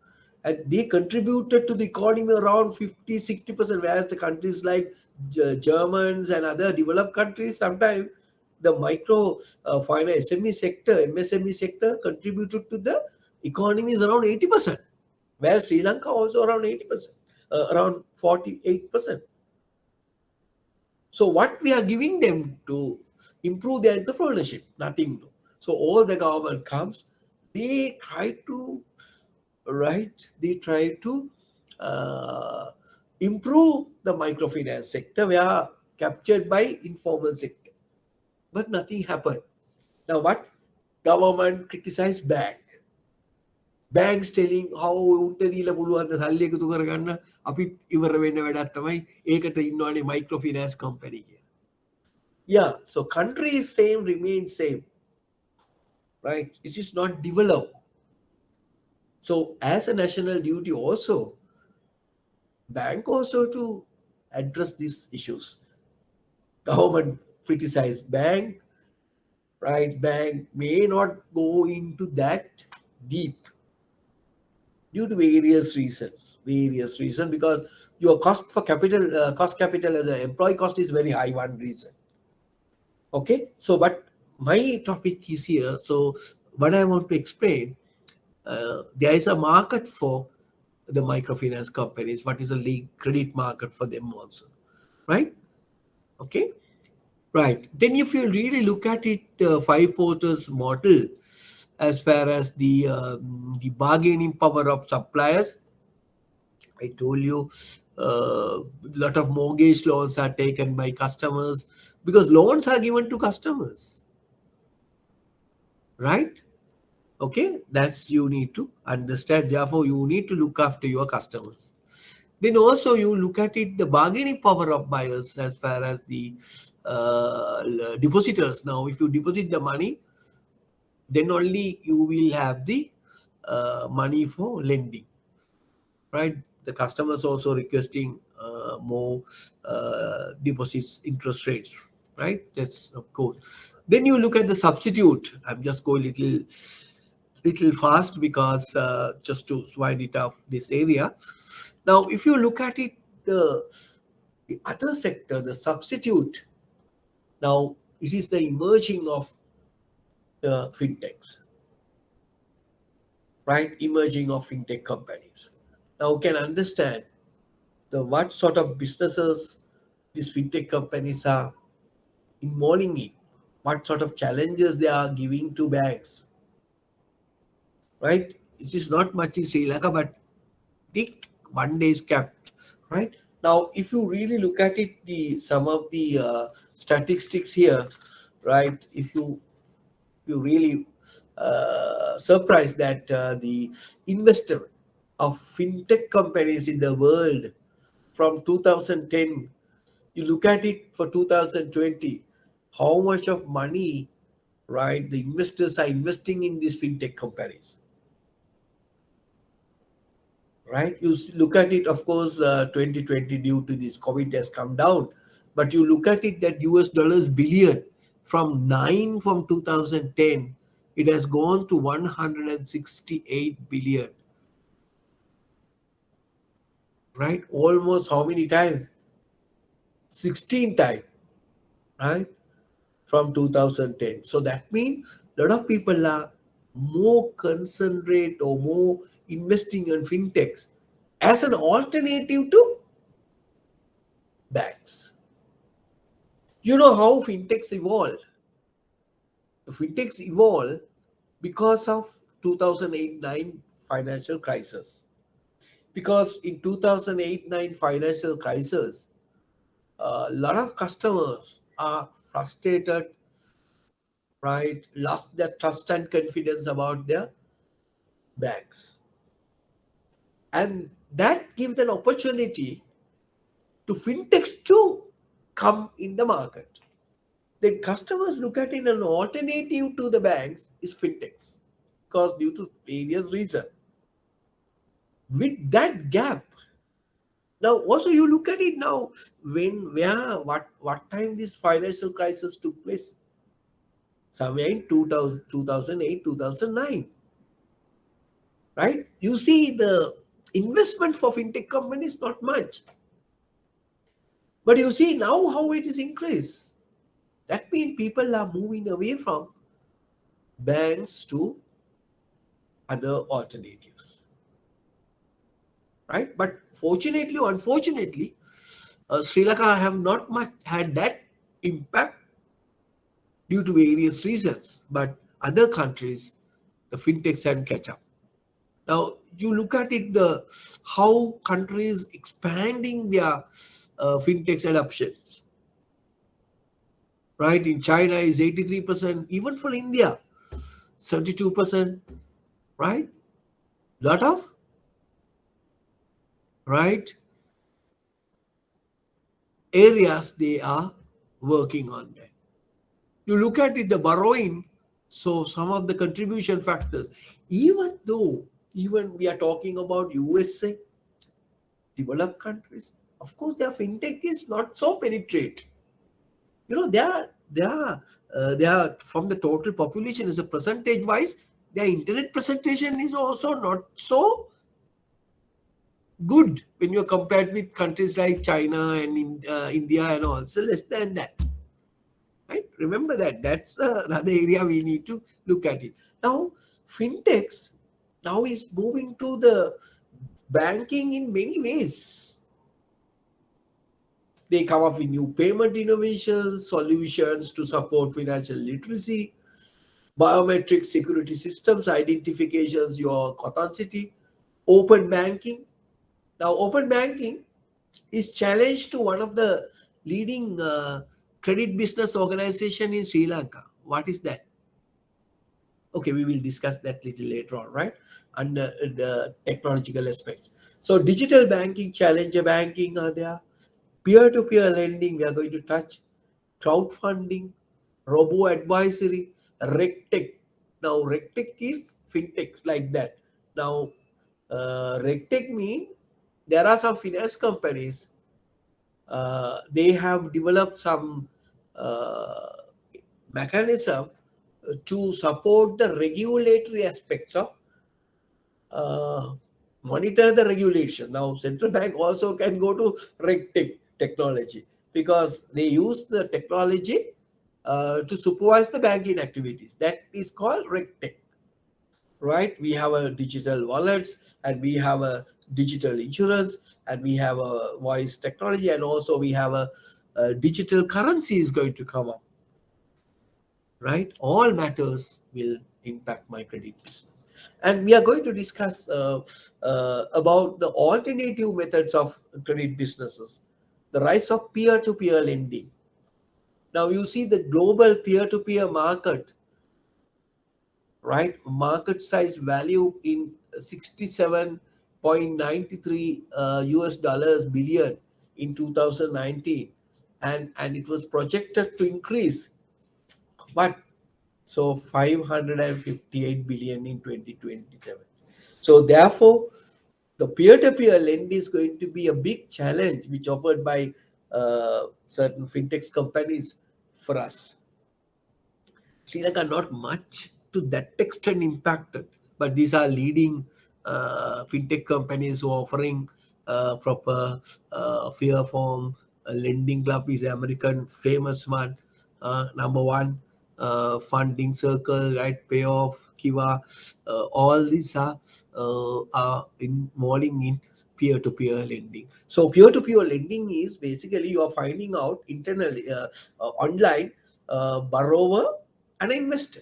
And they contributed to the economy around 50-60%, whereas the countries like Germans and other developed countries, sometimes the finance SME sector, MSME sector contributed to the economy is around 80%, whereas Sri Lanka also around 80%, around 48%. So what we are giving them to improve their entrepreneurship? Nothing. So all the government comes, they try to improve the microfinance sector, where captured by informal sector, but nothing happened. Now what? Government criticize banks telling how උන්ට දීලා පුළුවන් සල්ලි එකතු කරගන්න අපි ඉවර වෙන්න වැඩක් තමයි ඒකට ඉන්නවනේ microfinance company කියලා. Yeah, so country is same, remains same, right? It is not developed. So as a national duty also, bank also to address these issues. Government criticize bank, right? Bank may not go into that deep due to various reasons, because your cost capital as the employee cost is very high, one reason. Okay, so but my topic is here. So what I want to explain, there is a market for the microfinance companies. What is the credit market for them also, right? Okay, right. Then if you really look at it, 5 porters model, as far as the bargaining power of suppliers, I told you a lot of mortgage loans are taken by customers, because loans are given to customers, right? Okay, that's you need to understand. Therefore, you need to look after your customers. Then also you look at it, the bargaining power of buyers as far as the depositors. Now, if you deposit the money, then only you will have the money for lending, right? The customers also requesting more deposits interest rates, right? That's of course. Then you look at the substitute. I'm just going little fast because just to wind it up this area. Now, if you look at it, the other sector, the substitute, now it is the emerging of the fintechs, right? Emerging of fintech companies. Now, you can understand the what sort of businesses these fintech companies are involving in, what sort of challenges they are giving to banks, right? It is not much in Sri Lanka, but the one day is kept, right? Now, if you really look at it, some of the statistics here, right? If you really surprised that the investment of fintech companies in the world from 2010, you look at it for 2020, how much of money, right, the investors are investing in these fintech companies, right? You look at it, of course, 2020 due to this COVID has come down, but you look at it that US dollars billion from 9 from 2010, it has gone to 168 billion, right? Almost how many times? 16 times, right? From 2010. So that means a lot of people are more concentrate or more investing in fintechs as an alternative to banks. You know how fintechs evolved? The fintechs evolved because of 2008-9 financial crisis. Because in 2008-9 financial crisis, a lot of customers are frustrated, right? Lost their trust and confidence about their banks. And that gives an opportunity to fintechs to come in the market. Then customers look at it an alternative to the banks is fintechs because due to various reasons. With that gap, now also you look at it now what time this financial crisis took place? Somewhere in 2008, 2009. Right? You see the investment for fintech companies not much. But you see now how it is increased. That means people are moving away from banks to other alternatives. Right? But fortunately or unfortunately, Sri Lanka have not much had that impact due to various reasons. But other countries, the fintechs had catch up. Now you look at it, how countries expanding their fintechs adoptions. Right? In China is 83%, even for India, 72%, right? Lot of, right, areas they are working on that. You look at it, the borrowing, so some of the contribution factors, even we are talking about USA, developed countries, of course their fintech is not so penetrate. You know, they are from the total population as a percentage wise, their internet presentation is also not so good when you're compared with countries like China and India and also less than that. Right? Remember that. That's another area we need to look at it. Now, fintechs now is moving to the banking in many ways. They come up with new payment innovations, solutions to support financial literacy, biometric security systems, identifications, your authenticity, open banking. Now, open banking is challenged to one of the leading credit business organization in Sri Lanka. What is that? Okay, we will discuss that little later on, right? Under the technological aspects. So digital banking, challenger banking are there. Peer-to-peer lending, we are going to touch. Crowdfunding, robo-advisory, RegTech. Now, RegTech is fintechs like that. Now, RegTech mean there are some finance companies, they have developed some mechanism to support the regulatory aspects of monitor the regulation. Now, central bank also can go to RegTech technology because they use the technology to supervise the banking activities. That is called RegTech, right? We have a digital wallets, and we have a digital insurance, and we have a voice technology, and also we have a digital currency is going to come up, right? All matters will impact my credit business. And we are going to discuss about the alternative methods of credit businesses, the rise of peer-to-peer lending. Now you see the global peer-to-peer market, right? Market size value in 67.93 US dollars billion in 2019, and it was projected to increase, but so 558 billion in 2027. So therefore, the peer-to-peer lending is going to be a big challenge which offered by certain fintech companies for us. Sri Lanka not much to that extent impacted, but these are leading fintech companies who are offering proper fair form. Lending Club is the American famous one, number one. Funding Circle, right? Payoff, Kiva, all these are involving in peer-to-peer lending. So peer-to-peer lending is basically you are finding out internally online borrower and investor,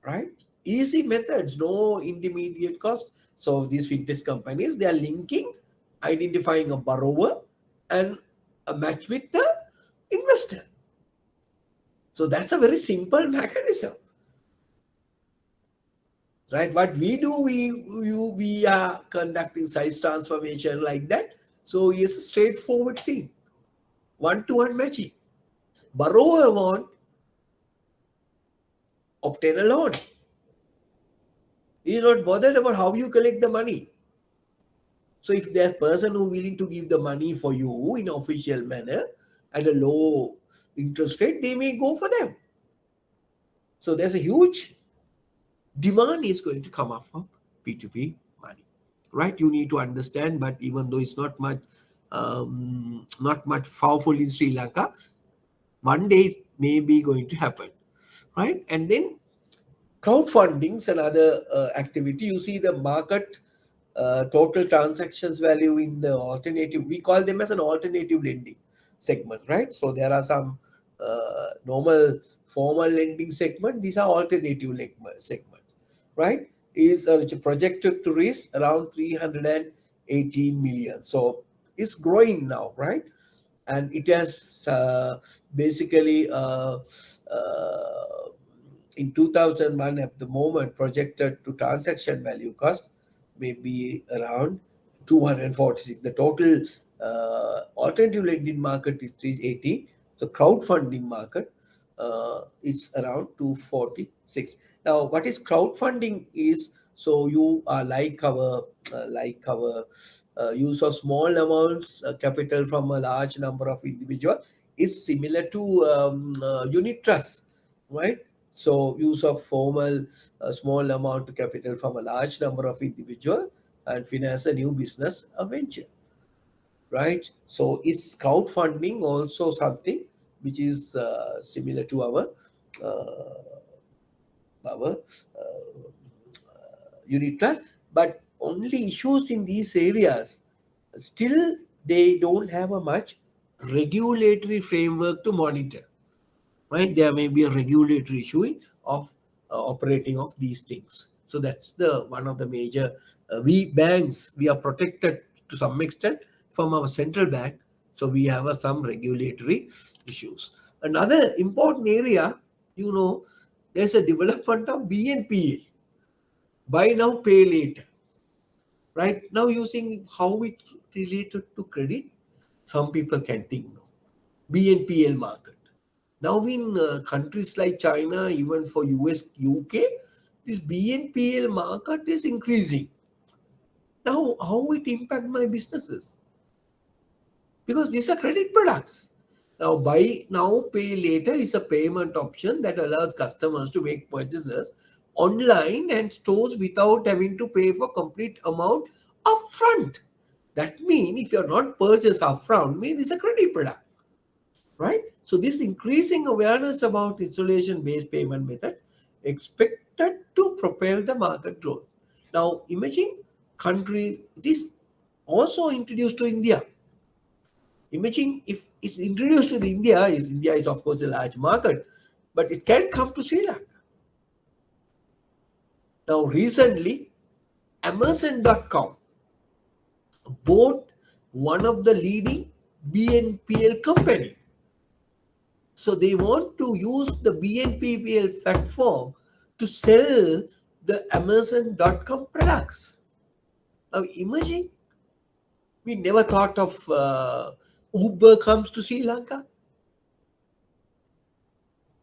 right? Easy methods, no intermediate cost. So these fintech companies, they are linking, identifying a borrower and a match with the investor. So that's a very simple mechanism, right? What we do, we are conducting size transformation like that. So it's a straightforward thing, one-to-one matching. Borrower want obtain a loan. He is not bothered about how you collect the money. So if there's a person who is willing to give the money for you in an official manner at a low interest rate, they may go for them. So there's a huge demand is going to come up for P2P money, right? You need to understand, but even though it's not much powerful in Sri Lanka, one day it may be going to happen, right? And then crowdfunding is another activity. You see the market total transactions value in the alternative, we call them as an alternative lending segment, right? So there are some normal formal lending segment, these are alternative segments, right? Is projected to reach around 318 million. So it's growing now, right? And it has basically in 2001 at the moment projected to transaction value cost maybe around 246. The total alternative lending market is 380. The crowdfunding market is around 246. Now, what is crowdfunding is, so you are like our use of small amounts capital from a large number of individuals is similar to unit trust, right? So use of formal small amount of capital from a large number of individuals and finance a new business venture, right? So is crowdfunding also something which is similar to our unit trust, but only issues in these areas, still they don't have a much regulatory framework to monitor, right? There may be a regulatory issue of operating of these things. So that's the one of the major, we banks, we are protected to some extent from our central bank. So we have some regulatory issues. Another important area, you know, there's a development of BNPL, buy now, pay later. Right now, using how it related to credit, some people can think no. BNPL market. Now in countries like China, even for US, UK, this BNPL market is increasing. Now, how it impact my businesses? Because these are credit products. Now, buy now, pay later is a payment option that allows customers to make purchases online and stores without having to pay for complete amount upfront. That means if you're not purchased upfront, means it's a credit product, right? So this increasing awareness about installation-based payment method expected to propel the market growth. Now, imagine countries, this also introduced to India. Imagine if it's introduced to India is of course a large market, but it can come to Sri Lanka. Now, recently, Amazon.com bought one of the leading BNPL company. So they want to use the BNPL platform to sell the Amazon.com products. Now imagine, we never thought of Uber comes to Sri Lanka.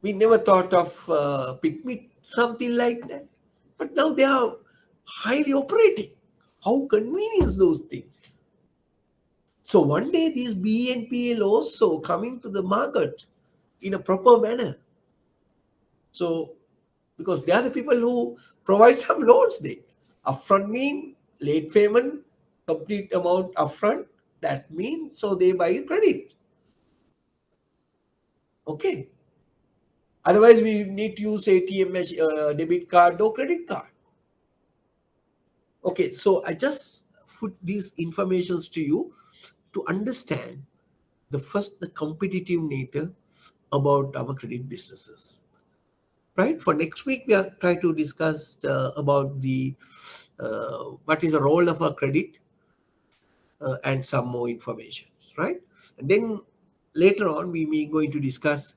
We never thought of PicMe, something like that. But now they are highly operating. How convenient those things. So one day these BNPL also coming to the market in a proper manner. So because they are the people who provide some loans there. Upfront mean late payment, complete amount upfront. That means so they buy credit. Okay. Otherwise, we need to use ATM, debit card or credit card. Okay, so I just put these informations to you to understand the competitive nature about our credit businesses. Right? For next week, we are trying to discuss about the what is the role of a credit and some more information. Right? And then later on, we may going to discuss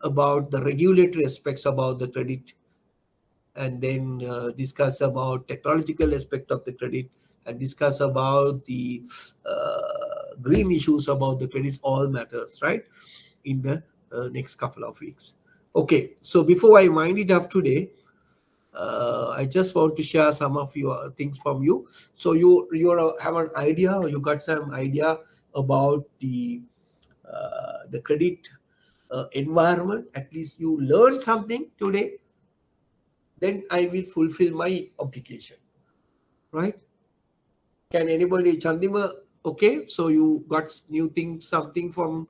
about the regulatory aspects about the credit, and then discuss about technological aspect of the credit, and discuss about the green issues about the credits, all matters, right, in the next couple of weeks. Okay, so before I wind it up today, I just want to share some of your things from you. So you have an idea, or you got some idea about the credit environment. At least you learned something today. Then I will fulfill my obligation, right? Can anybody, Chandima? Okay, so you got new things, something from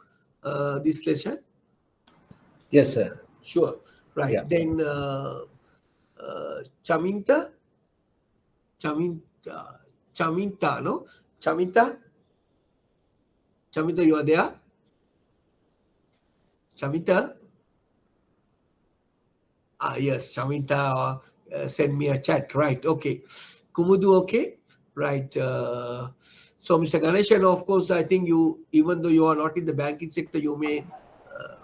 this lesson? Yes, sir. Sure, right. Yeah. Then Chaminta, no? Chaminta, you are there? Chaminta? Yes, Chaminta send me a chat, right? Okay. Kumudu, okay? Right. So, Mr. Ganeshan, of course, I think you, even though you are not in the banking sector, you may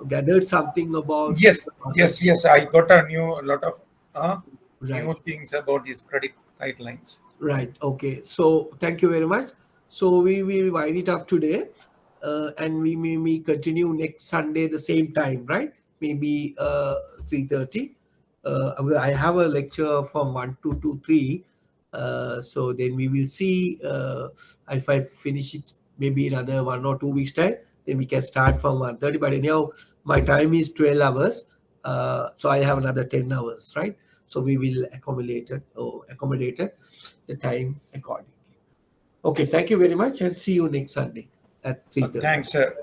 gathered something about. Yes. I got a lot of right. new things about these credit guidelines. Right. Okay. So, thank you very much. So, we will wind it up today, and we may continue next Sunday the same time, right? Maybe 3:30. I have a lecture from 1 to 3. So then we will see if I finish it maybe another 1 or 2 weeks time, then we can start from 1:30. But anyhow, my time is 12 hours. So I have another 10 hours, right? So we will accommodate the time accordingly. Okay, thank you very much, and see you next Sunday at 3:30. Thanks, sir.